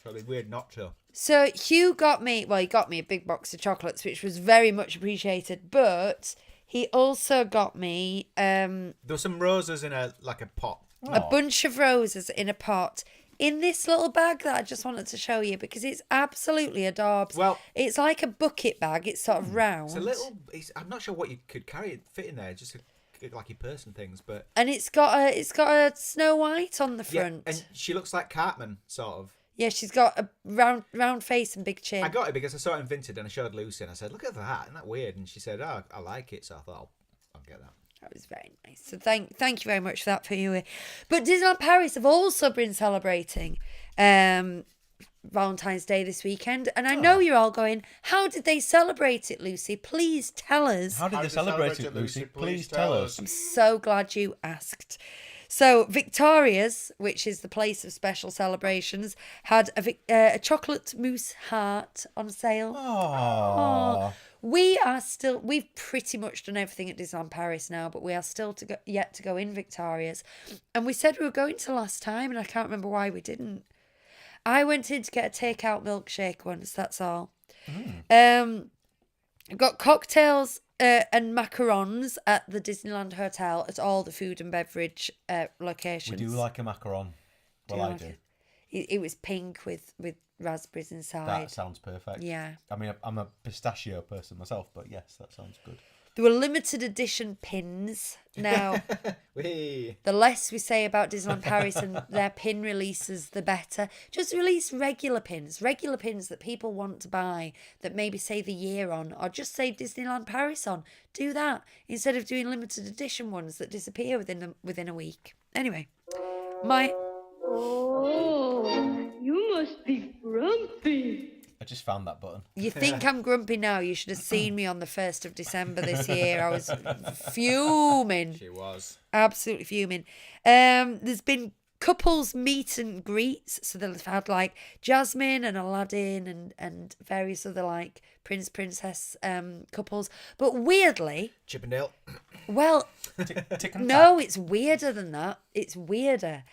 Speaker 3: So it'd be weird not to.
Speaker 4: So Hugh got me, well, he got me a big box of chocolates, which was very much appreciated, but he also got me
Speaker 3: There were some roses in a pot.
Speaker 4: a bunch of roses in a pot in this little bag that I just wanted to show you because it's absolutely adorable.
Speaker 3: Well-
Speaker 4: it's like a bucket bag. It's sort of round.
Speaker 3: It's a little. I'm not sure what you could fit in there. Just like your purse and things, but
Speaker 4: And it's got a Snow White on the
Speaker 3: yeah.
Speaker 4: front.
Speaker 3: And she looks like Cartman, sort of.
Speaker 4: Yeah, she's got a round face and big chin.
Speaker 3: I got it because I saw it in Vinted and I showed Lucie and I said, "Look at that! Isn't that weird?" And she said, "Oh, I like it." So I thought, I'll get that.
Speaker 4: That was very nice. So thank you very much for that, for you. But Disneyland Paris have also been celebrating Valentine's Day this weekend, and I know you're all going, how did they celebrate it, Lucy? Please tell us.
Speaker 2: How did they celebrate it, Lucy? Please tell us.
Speaker 4: I'm so glad you asked. So Victoria's, which is the place of special celebrations, had a chocolate mousse heart on sale.
Speaker 2: Oh.
Speaker 4: We've pretty much done everything at Disneyland Paris now, but we are still yet to go in Victoria's. And we said we were going to last time, and I can't remember why we didn't. I went in to get a takeout milkshake once, that's all. Got cocktails and macarons at the Disneyland Hotel at all the food and beverage
Speaker 2: We
Speaker 4: locations.
Speaker 2: do like a macaron. Well, I
Speaker 4: like
Speaker 2: do.
Speaker 4: It was pink with raspberries inside.
Speaker 2: That sounds perfect.
Speaker 4: Yeah.
Speaker 2: I mean, I'm a pistachio person myself, but yes, that sounds good.
Speaker 4: There were limited edition pins. Now,
Speaker 3: Whee!
Speaker 4: the less we say about Disneyland Paris and their pin releases, the better. Just release regular pins that people want to buy that maybe say the year on, or just say Disneyland Paris on. Do that instead of doing limited edition ones that disappear within a week. Anyway,
Speaker 5: Oh, you must be grumpy.
Speaker 2: I just found that button.
Speaker 4: You think I'm grumpy now? You should have seen me on the 1st of December this year. I was fuming.
Speaker 3: She was.
Speaker 4: Absolutely fuming. There's been couples meet and greets. So they've had like Jasmine and Aladdin and various other like princess couples. But weirdly,
Speaker 3: Chippendale.
Speaker 4: well,
Speaker 2: Tick and
Speaker 4: no, it's weirder than that. It's weirder.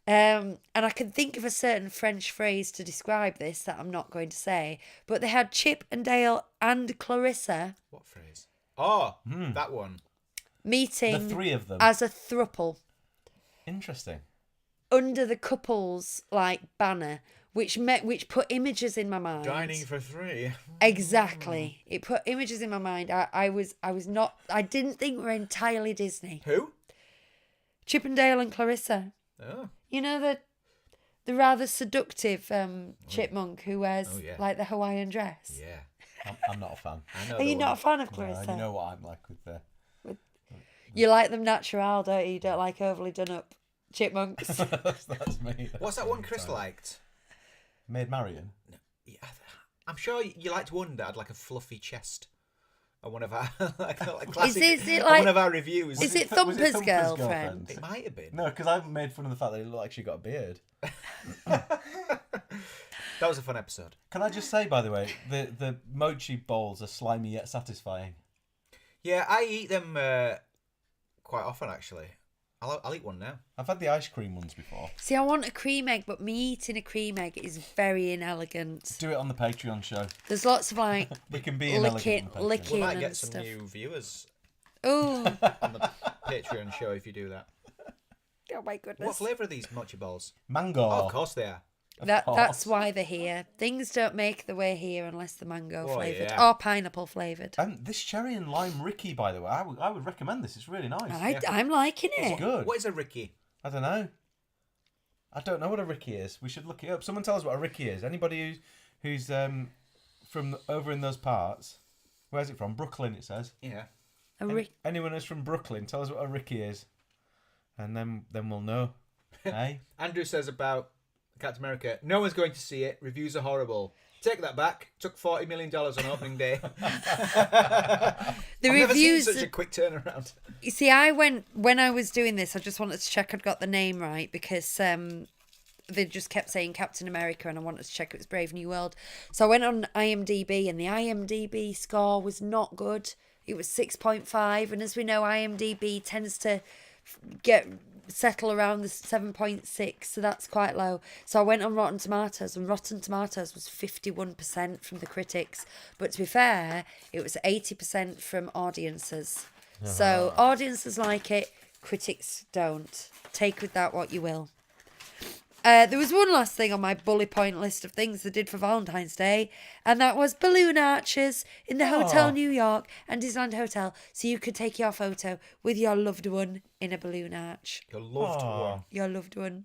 Speaker 4: And I can think of a certain French phrase to describe this that I'm not going to say. But they had Chip and Dale and Clarissa
Speaker 3: What phrase? Oh, that one.
Speaker 4: meeting
Speaker 2: The three of them.
Speaker 4: as a throuple
Speaker 2: Interesting.
Speaker 4: under the couple's like banner, which put images in my mind.
Speaker 3: Dining for three.
Speaker 4: Exactly. It put images in my mind. I didn't think we were entirely Disney.
Speaker 3: Who?
Speaker 4: Chip and Dale and Clarissa.
Speaker 3: Oh.
Speaker 4: You know the rather seductive chipmunk who wears
Speaker 3: Oh, yeah.
Speaker 4: like the Hawaiian dress.
Speaker 3: Yeah.
Speaker 2: I'm not a fan.
Speaker 3: I know.
Speaker 4: Are
Speaker 3: the
Speaker 4: you
Speaker 3: one.
Speaker 4: not a fan of
Speaker 2: No,
Speaker 4: Clarissa?
Speaker 2: you know what I'm like with the...
Speaker 4: You like them natural, don't you? You don't like overly done up chipmunks.
Speaker 2: that's me.
Speaker 3: What's that one Chris liked?
Speaker 2: Maid Marian?
Speaker 3: Yeah, I'm sure you liked one that had like a fluffy chest. on one of our
Speaker 4: like
Speaker 3: one of our reviews.
Speaker 4: Is it
Speaker 2: Was
Speaker 4: Thumper's
Speaker 2: Thumper's
Speaker 4: girlfriend?
Speaker 3: It might have been.
Speaker 2: No, because I made fun of the fact that it looked like she got a beard.
Speaker 3: That was a fun episode.
Speaker 2: Can I just say, by the way, the mochi bowls are slimy yet satisfying.
Speaker 3: Yeah, I eat them quite often, actually. I'll eat one now.
Speaker 2: I've had the ice cream ones before.
Speaker 4: See, I want a cream egg, but me eating a cream egg is very inelegant.
Speaker 2: Do it on the Patreon show.
Speaker 4: There's lots of like
Speaker 2: We can be inelegant on the Patreon.
Speaker 4: licking
Speaker 3: We might
Speaker 4: and
Speaker 3: get some
Speaker 4: stuff.
Speaker 3: new viewers
Speaker 4: Oh,
Speaker 3: on the Patreon show if you do that.
Speaker 4: oh my
Speaker 3: What
Speaker 4: goodness.
Speaker 3: flavour are these mochi balls?
Speaker 2: Mango.
Speaker 3: Oh, of course they are.
Speaker 4: That's
Speaker 2: course.
Speaker 4: why they're here. Things don't make their way here unless they're mango
Speaker 3: Oh,
Speaker 4: flavoured
Speaker 3: yeah.
Speaker 4: or pineapple flavoured.
Speaker 2: This cherry and lime Ricky, by the way, I would recommend this. It's really nice.
Speaker 4: I'm liking it.
Speaker 2: It's good.
Speaker 3: What is a Ricky?
Speaker 2: I don't know. I don't know what a Ricky is. We should look it up. Someone tell us what a Ricky is. Anybody who's from over in those parts. Where's it from? Brooklyn, it says.
Speaker 3: Yeah.
Speaker 2: Anyone who's from Brooklyn, tell us what a Ricky is. And then we'll know. Hey?
Speaker 3: Andrew says about Captain America, no one's going to see it. Reviews are horrible. Take that back. Took $40 million on opening day.
Speaker 4: The
Speaker 3: I've
Speaker 4: reviews.
Speaker 3: never seen such a quick turnaround.
Speaker 4: You see, when I was doing this, I just wanted to check I'd got the name right because they just kept saying Captain America and I wanted to check it was Brave New World. So I went on IMDb and the IMDb score was not good. It was 6.5, and as we know, IMDb tends to settle around the 7.6, so that's quite low. So I went on Rotten Tomatoes, and Rotten Tomatoes was 51% from the critics, but to be fair, it was 80% from audiences. So audiences like it, critics don't. Take with that what you will. There was one last thing on my bullet point list of things they did for Valentine's Day, and that was balloon arches in the Hotel New York and Disneyland Hotel, so you could take your photo with your loved one in a balloon arch.
Speaker 3: Your loved one.
Speaker 4: Your loved one.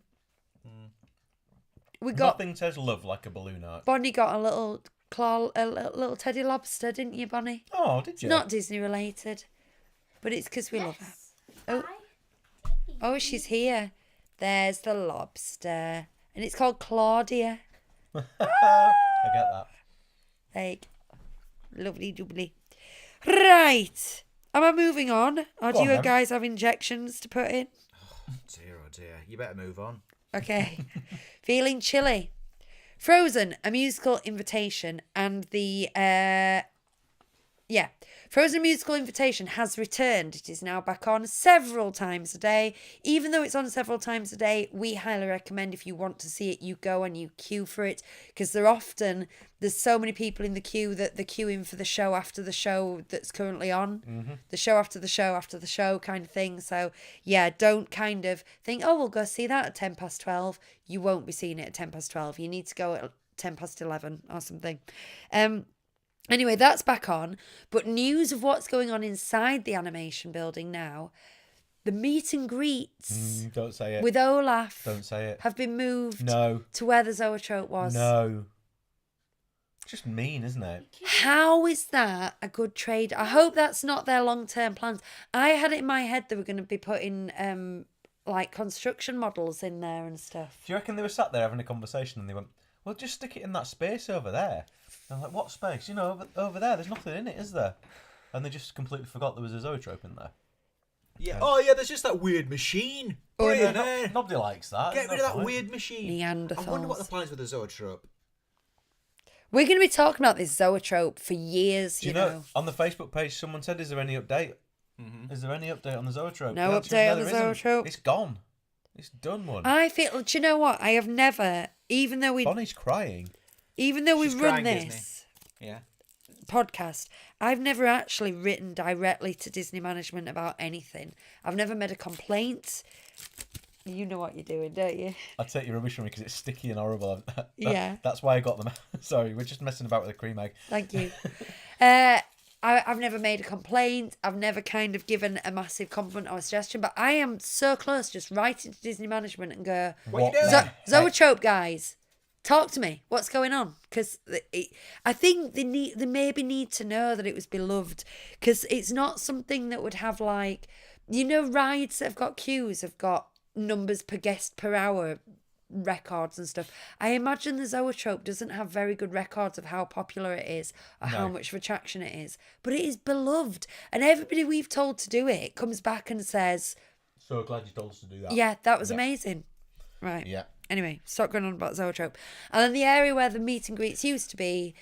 Speaker 4: We got
Speaker 2: Nothing says love like a balloon arch.
Speaker 4: Bonnie got a little little teddy lobster, didn't you, Bonnie?
Speaker 2: Oh, did you?
Speaker 4: It's not Disney related, but it's because we love her. Oh, she's here. There's the lobster. And it's called Claudia.
Speaker 2: I get that.
Speaker 4: Like, lovely doubly. Right. Am I moving on? Or do
Speaker 2: Go on,
Speaker 4: you
Speaker 2: then.
Speaker 4: guys have injections to put in?
Speaker 3: Dear, oh dear. You better move on.
Speaker 4: Okay. Feeling chilly. Frozen, a musical invitation, and the Frozen musical invitation has returned. It is now back on several times a day. Even though it's on several times a day, we highly recommend if you want to see it, you go and you queue for it, because there's so many people in the queue that they're queuing for the show after the show that's currently on. Mm-hmm. The show after the show after the show kind of thing. So yeah, don't kind of think, oh, we'll go see that at 12:10. You won't be seeing it at 12:10. You need to go at 11:10 or something. Anyway, that's back on. But news of what's going on inside the animation building now. The meet and greets
Speaker 2: Don't say it.
Speaker 4: with Olaf
Speaker 2: Don't say it.
Speaker 4: have been moved
Speaker 2: No.
Speaker 4: to where the Zoetrope was.
Speaker 2: No. Just mean, isn't it?
Speaker 4: How is that a good trade? I hope that's not their long-term plans. I had it in my head they were going to be putting like construction models in there and stuff.
Speaker 2: Do you reckon they were sat there having a conversation and they went, well, just stick it in that space over there? And I'm like, what space? You know, over there, there's nothing in it, is there? And they just completely forgot there was a zoetrope in there.
Speaker 3: Yeah. Oh, yeah, there's just that weird machine.
Speaker 4: Oh,
Speaker 3: Put it
Speaker 4: no.
Speaker 3: in there.
Speaker 2: Nobody likes that.
Speaker 3: Get rid of that
Speaker 2: point.
Speaker 3: weird machine.
Speaker 4: Neanderthals.
Speaker 3: I wonder what the plans with the zoetrope.
Speaker 4: We're going to be talking about this Zoetrope for years,
Speaker 2: Do you know, on the Facebook page, someone said, is there any update? Mm-hmm. Is there any update on the zoetrope?
Speaker 4: No
Speaker 2: The answer is
Speaker 4: update on
Speaker 2: there
Speaker 4: the
Speaker 2: isn't.
Speaker 4: Zoetrope?
Speaker 2: It's gone. It's done one.
Speaker 4: I feel, do you know what? I have never, even though we've
Speaker 2: Bonnie's crying.
Speaker 4: run
Speaker 3: crying,
Speaker 4: this
Speaker 3: Yeah.
Speaker 4: podcast, I've never actually written directly to Disney management about anything. I've never made a complaint. You know what you're doing, don't you?
Speaker 2: I take your rubbish from me because it's sticky and horrible.
Speaker 4: Yeah.
Speaker 2: That's why I got them. Sorry, we're just messing about with a cream egg.
Speaker 4: Thank you. I've never made a complaint. I've never kind of given a massive compliment or a suggestion, but I am so close just writing to Disney management and go,
Speaker 3: What you doing?
Speaker 2: the heck?
Speaker 4: Zoetrope guys, talk to me. What's going on? Because I think they maybe need to know that it was beloved, because it's not something that would have like, you know, rides that have got queues have got numbers per guest per hour records and stuff. I imagine the Zoetrope doesn't have very good records of how popular it is or how much of attraction it is, but it is beloved, and everybody we've told to do it comes back and says,
Speaker 2: So glad you told us to do that.
Speaker 4: yeah, that was amazing. Right.
Speaker 2: Yeah.
Speaker 4: Anyway, stop going on about Zoetrope. And then the area where the meet and greets used to be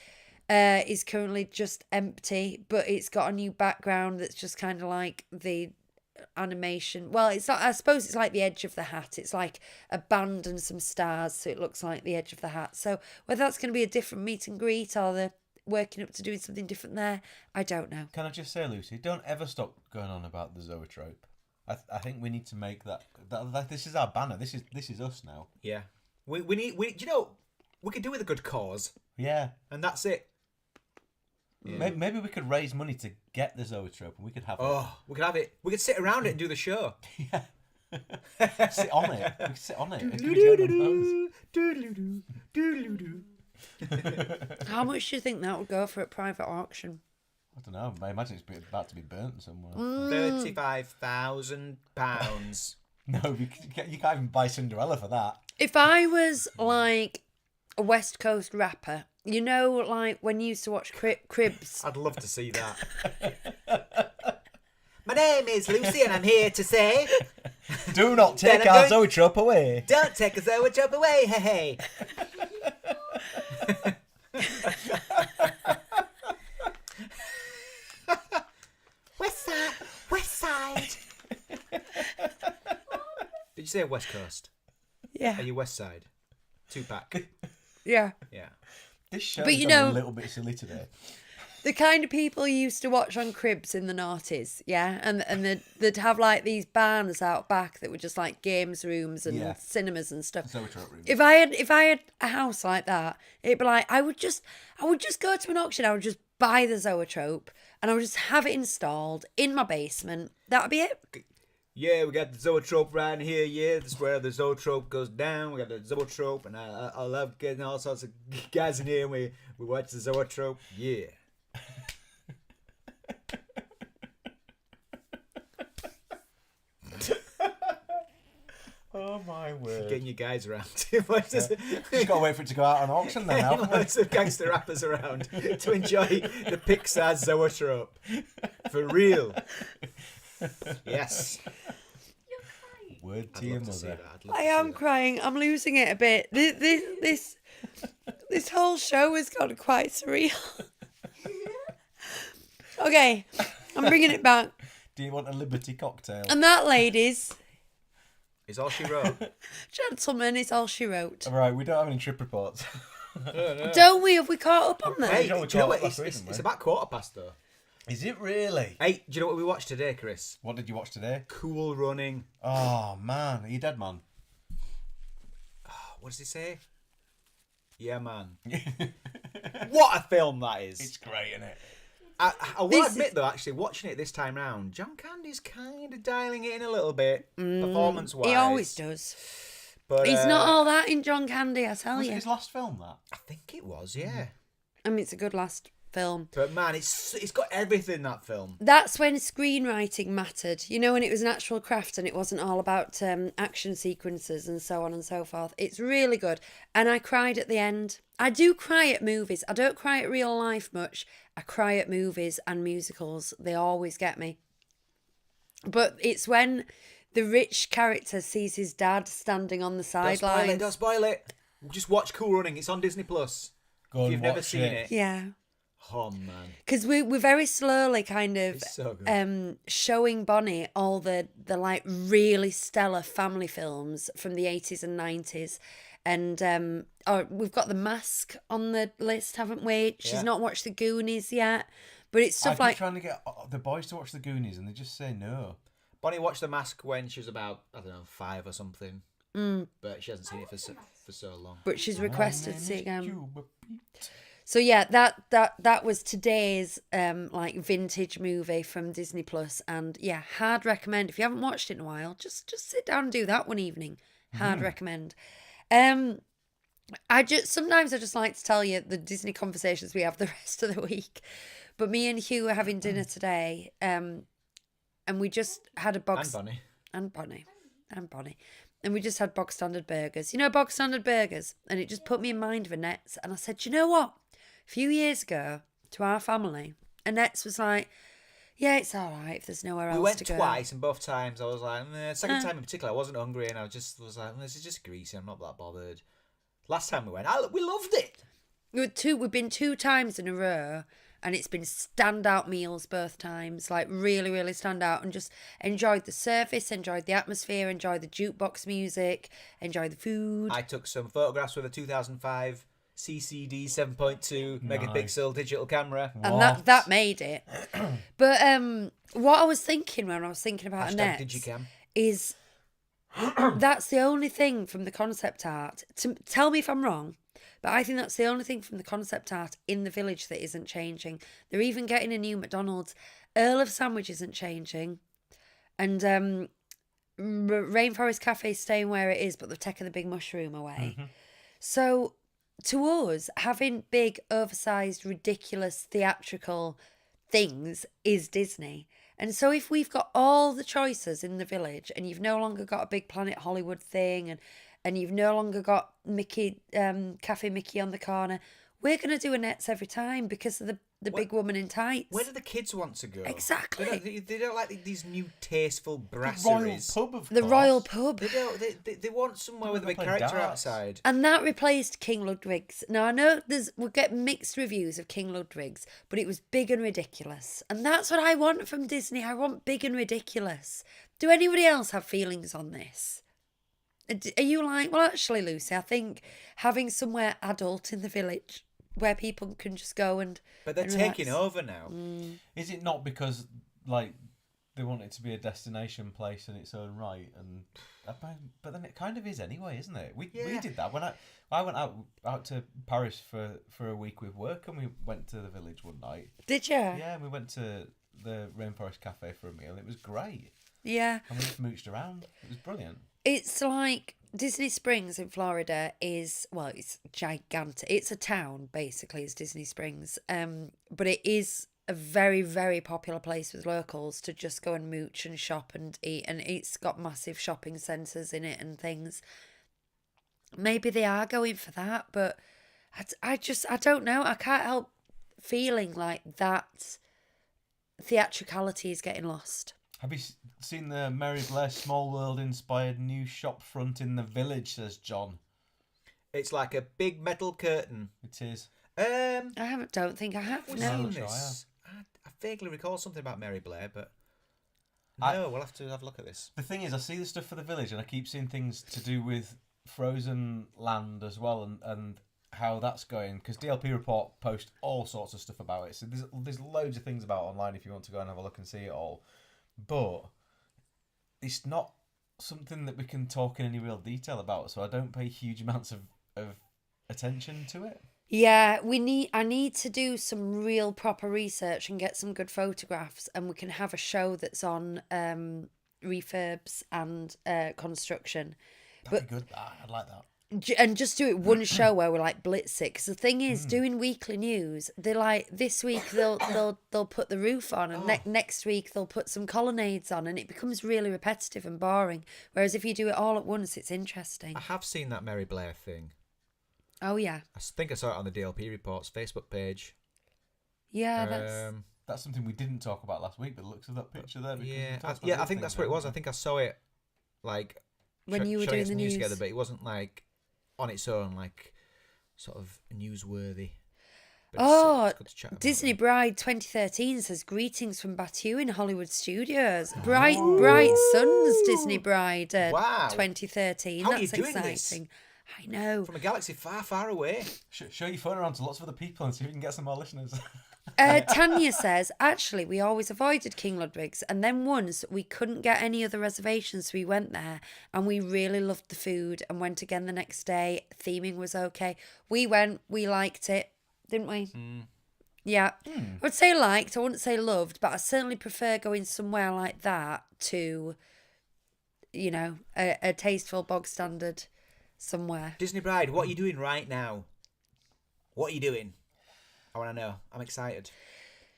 Speaker 4: is currently just empty, but it's got a new background that's just kind of like the animation. Well, it's not, I suppose it's like the edge of the hat. It's like a band and some stars, so it looks like the edge of the hat. So whether that's going to be a different meet and greet or they're working up to doing something different there, I don't know.
Speaker 2: Can I just say, Lucy, don't ever stop going on about the Zoetrope. I think we need to make that this is our banner. This is us now.
Speaker 3: Yeah. We need, we could do with a good cause,
Speaker 2: Yeah.
Speaker 3: and that's it. Yeah.
Speaker 2: Maybe we could raise money to get the Zoetrope and we could have
Speaker 3: We could have it. We could sit around it and do the show.
Speaker 2: it. Sit on it. We could sit on it. It could be on phones.
Speaker 4: How much do you think that would go for at private auction?
Speaker 2: I don't know. I imagine it's about to be burnt somewhere.
Speaker 3: £35,000.
Speaker 2: No, you can't even buy Cinderella for that.
Speaker 4: If I was like a West Coast rapper, you know, like when you used to watch Cribs.
Speaker 3: I'd love to see that. My name is Lucy, and I'm here to say,
Speaker 2: Do not take our Zoetrope away.
Speaker 3: don't take a Zoetrope away, hey. West side. Did you say West Coast?
Speaker 4: Yeah.
Speaker 3: Are you West Side? 2-pack.
Speaker 4: Yeah.
Speaker 3: Yeah.
Speaker 2: This show's
Speaker 4: But you
Speaker 2: gone
Speaker 4: know-
Speaker 2: a little bit silly today.
Speaker 4: The kind of people you used to watch on Cribs in the noughties, yeah? And they'd have like these barns out back that were just like games rooms and
Speaker 2: Yeah.
Speaker 4: cinemas and stuff.
Speaker 2: Zoetrope room.
Speaker 4: If I had a house like that, it'd be like I would just go to an auction, I would just buy the Zoetrope and I would just have it installed in my basement. That'd be it.
Speaker 3: Yeah, we got the Zoetrope right here. Yeah, this is where the Zoetrope goes down. We got the Zoetrope, and I love getting all sorts of guys in here. And we watch the Zoetrope. Yeah.
Speaker 2: Oh my word.
Speaker 3: Getting you guys around too much.
Speaker 2: Just gotta wait for it to go out on auction then, haven't we?
Speaker 3: Lots of gangster rappers around to enjoy the Pixar Zoetrope. For real. Yes.
Speaker 2: Word to
Speaker 3: I'd
Speaker 2: your
Speaker 3: love to see
Speaker 2: mother.
Speaker 3: that. I'd love
Speaker 4: I
Speaker 3: to see
Speaker 4: am
Speaker 3: that.
Speaker 4: crying. I'm losing it a bit. This whole show has gone quite surreal. Okay, I'm bringing it back.
Speaker 2: Do you want a Liberty cocktail?
Speaker 4: And that, ladies,
Speaker 3: Is all she wrote.
Speaker 4: gentlemen, is all she wrote.
Speaker 2: All right, we don't have any trip reports.
Speaker 4: Don't we? Have we caught up on that?
Speaker 3: Hey,
Speaker 2: sure we
Speaker 3: do you know
Speaker 2: caught
Speaker 3: what?
Speaker 2: up last week,
Speaker 3: It's
Speaker 2: didn't we?
Speaker 3: it's about 1:15 though.
Speaker 2: Is it really?
Speaker 3: Hey, do you know what we watched today, Chris?
Speaker 2: What did you watch today?
Speaker 3: Cool Running.
Speaker 2: Oh man, are you dead, man?
Speaker 3: What does he say? Yeah, man. What a film that is.
Speaker 2: It's great, isn't it?
Speaker 3: I will
Speaker 4: This
Speaker 3: admit, though, actually, watching it this time round, John Candy's kind of dialing it in a little bit, performance-wise.
Speaker 4: He always does.
Speaker 3: But,
Speaker 4: He's not all that in John Candy, I tell
Speaker 2: Was it
Speaker 4: you.
Speaker 2: his last film, that?
Speaker 3: I think it was, yeah.
Speaker 4: I mean, it's a good last film.
Speaker 3: But, man, it's got everything, that film.
Speaker 4: That's when screenwriting mattered. You know, when it was an actual craft and it wasn't all about action sequences and so on and so forth. It's really good. And I cried at the end. I do cry at movies. I don't cry at real life much. I cry at movies and musicals. They always get me. But it's when the rich character sees his dad standing on the sidelines.
Speaker 3: Don't spoil it. Just watch Cool Running. It's on Disney+. Plus.
Speaker 2: Go
Speaker 3: If
Speaker 2: and
Speaker 3: you've never
Speaker 2: watch
Speaker 3: seen it.
Speaker 4: Yeah.
Speaker 3: Oh, man.
Speaker 4: Because we're very slowly kind of
Speaker 3: It's so good.
Speaker 4: showing Bonnie all the like really stellar family films from the 80s and 90s. And we've got The Mask on the list, haven't we? She's
Speaker 3: Yeah.
Speaker 4: not watched The Goonies yet. But it's
Speaker 2: I
Speaker 4: stuff
Speaker 2: keep
Speaker 4: like...
Speaker 2: trying to get the boys to watch the Goonies and they just say no.
Speaker 3: Bonnie watched The Mask when she was about, 5 or something. But she hasn't seen it for so long.
Speaker 4: But she's requested to see it again.
Speaker 2: Cuba Pete.
Speaker 4: So yeah, that was today's like vintage movie from Disney Plus, and yeah, hard recommend. If you haven't watched it in a while, just sit down and do that one evening. Hard recommend. Sometimes I just like to tell you the Disney conversations we have the rest of the week. But me and Hugh were having dinner today, and we just had a box
Speaker 3: And Bonnie.
Speaker 4: and Bonnie. and we just had bog standard burgers. You know, bog standard burgers. And it just put me in mind of Annette's. And I said, do you know what? A few years ago, to our family, Annette's was like, yeah, it's all right if there's nowhere else to go.
Speaker 3: We went twice, and both times I was like, second time in particular, I wasn't hungry, and I was like, this is just greasy. I'm not that bothered. Last time we went, we loved it.
Speaker 4: We've been 2 times in a row, and it's been standout meals both times, like really, really stand out, and just enjoyed the service, enjoyed the atmosphere, enjoyed the jukebox music, enjoyed the food.
Speaker 3: I took some photographs with a 2005 CCD 7.2 megapixel digital camera.
Speaker 4: And that made it. But what I was thinking when I was thinking about Annette's is that's the only thing from the concept art. Tell me if I'm wrong, but I think that's the only thing from the concept art in the village that isn't changing. They're even getting a new McDonald's. Earl of Sandwich isn't changing. And Rainforest Cafe is staying where it is, but they've taken the big mushroom away. Mm-hmm. So to us, having big, oversized, ridiculous, theatrical things is Disney. And so if we've got all the choices in the village and you've no longer got a big Planet Hollywood thing and you've no longer got Mickey, Cafe Mickey on the corner, we're going to do Annette's every time because of the big woman in tights.
Speaker 3: Where do the kids want to go?
Speaker 4: Exactly.
Speaker 3: They don't like these new tasteful brasseries.
Speaker 2: The Royal Pub, of
Speaker 4: the
Speaker 2: course.
Speaker 4: Royal Pub.
Speaker 3: They want somewhere with a big character outside.
Speaker 4: And that replaced King Ludwig's. Now, I know we'll get mixed reviews of King Ludwig's, but it was big and ridiculous. And that's what I want from Disney. I want big and ridiculous. Do anybody else have feelings on this? Are you like, well, actually, Lucy, I think having somewhere adult in the village where people can just go and
Speaker 3: But they're taking over now.
Speaker 2: Is it not because, like, they want it to be a destination place in its own right? And but then it kind of is anyway, isn't it? We did that. When I went out to Paris for a week with work, and we went to the village one night.
Speaker 4: Did you?
Speaker 2: Yeah, and we went to the Rainforest Cafe for a meal. It was great.
Speaker 4: Yeah.
Speaker 2: And we just mooched around. It was brilliant.
Speaker 4: It's like Disney Springs in Florida is, well, it's gigantic. It's a town, basically, is Disney Springs. But it is a very, very popular place with locals to just go and mooch and shop and eat. And it's got massive shopping centres in it and things. Maybe they are going for that, but I don't know. I can't help feeling like that theatricality is getting lost.
Speaker 2: Have you seen the Mary Blair Small World inspired new shop front in the village, says John.
Speaker 3: It's like a big metal curtain.
Speaker 2: It is.
Speaker 4: Don't think I have.
Speaker 3: We've
Speaker 4: No.
Speaker 3: seen this. I vaguely recall something about Mary Blair, but no, we'll have to have a look at this.
Speaker 2: The thing is, I see the stuff for the village and I keep seeing things to do with Frozen Land as well and how that's going, because DLP Report post all sorts of stuff about it. So there's loads of things about it online if you want to go and have a look and see it all. But it's not something that we can talk in any real detail about, so I don't pay huge amounts of attention to it.
Speaker 4: Yeah, I need to do some real proper research and get some good photographs, and we can have a show that's on refurbs and construction.
Speaker 2: That'd be good. I'd like that.
Speaker 4: And just do it one show where we're like blitz it, because the thing is, doing weekly news, they're like, this week they'll put the roof on, and next week they'll put some colonnades on, and it becomes really repetitive and boring. Whereas if you do it all at once, it's interesting.
Speaker 3: I have seen that Mary Blair thing.
Speaker 4: Oh yeah.
Speaker 3: I think I saw it on the DLP Reports Facebook page.
Speaker 4: Yeah,
Speaker 3: that's
Speaker 2: something we didn't talk about last week. The looks of that picture there.
Speaker 3: I think that's what it was. I think I saw it like
Speaker 4: when you were doing the news
Speaker 3: together, but it wasn't like on its own, like sort of newsworthy. But it's good to chat about
Speaker 4: Disney
Speaker 3: it.
Speaker 4: Bride 2013 says, greetings from Batu in Hollywood Studios. Bright Suns Disney Bride
Speaker 3: Wow.
Speaker 4: 2013.
Speaker 3: How are
Speaker 4: That's
Speaker 3: you doing
Speaker 4: exciting.
Speaker 3: this?
Speaker 4: I know.
Speaker 3: From a galaxy far, far away.
Speaker 2: Show your phone around to lots of other people and see if we can get some more listeners.
Speaker 4: Tanya says, actually, we always avoided King Ludwig's, and then once we couldn't get any other reservations, so we went there, and we really loved the food, and went again the next day. Theming was okay. We went, we liked it, didn't we? Yeah. I would say liked, I wouldn't say loved, but I certainly prefer going somewhere like that to, you know, a tasteful bog standard somewhere.
Speaker 3: Disney Bride, what are you doing right now? What are you doing? I want to know. I'm excited.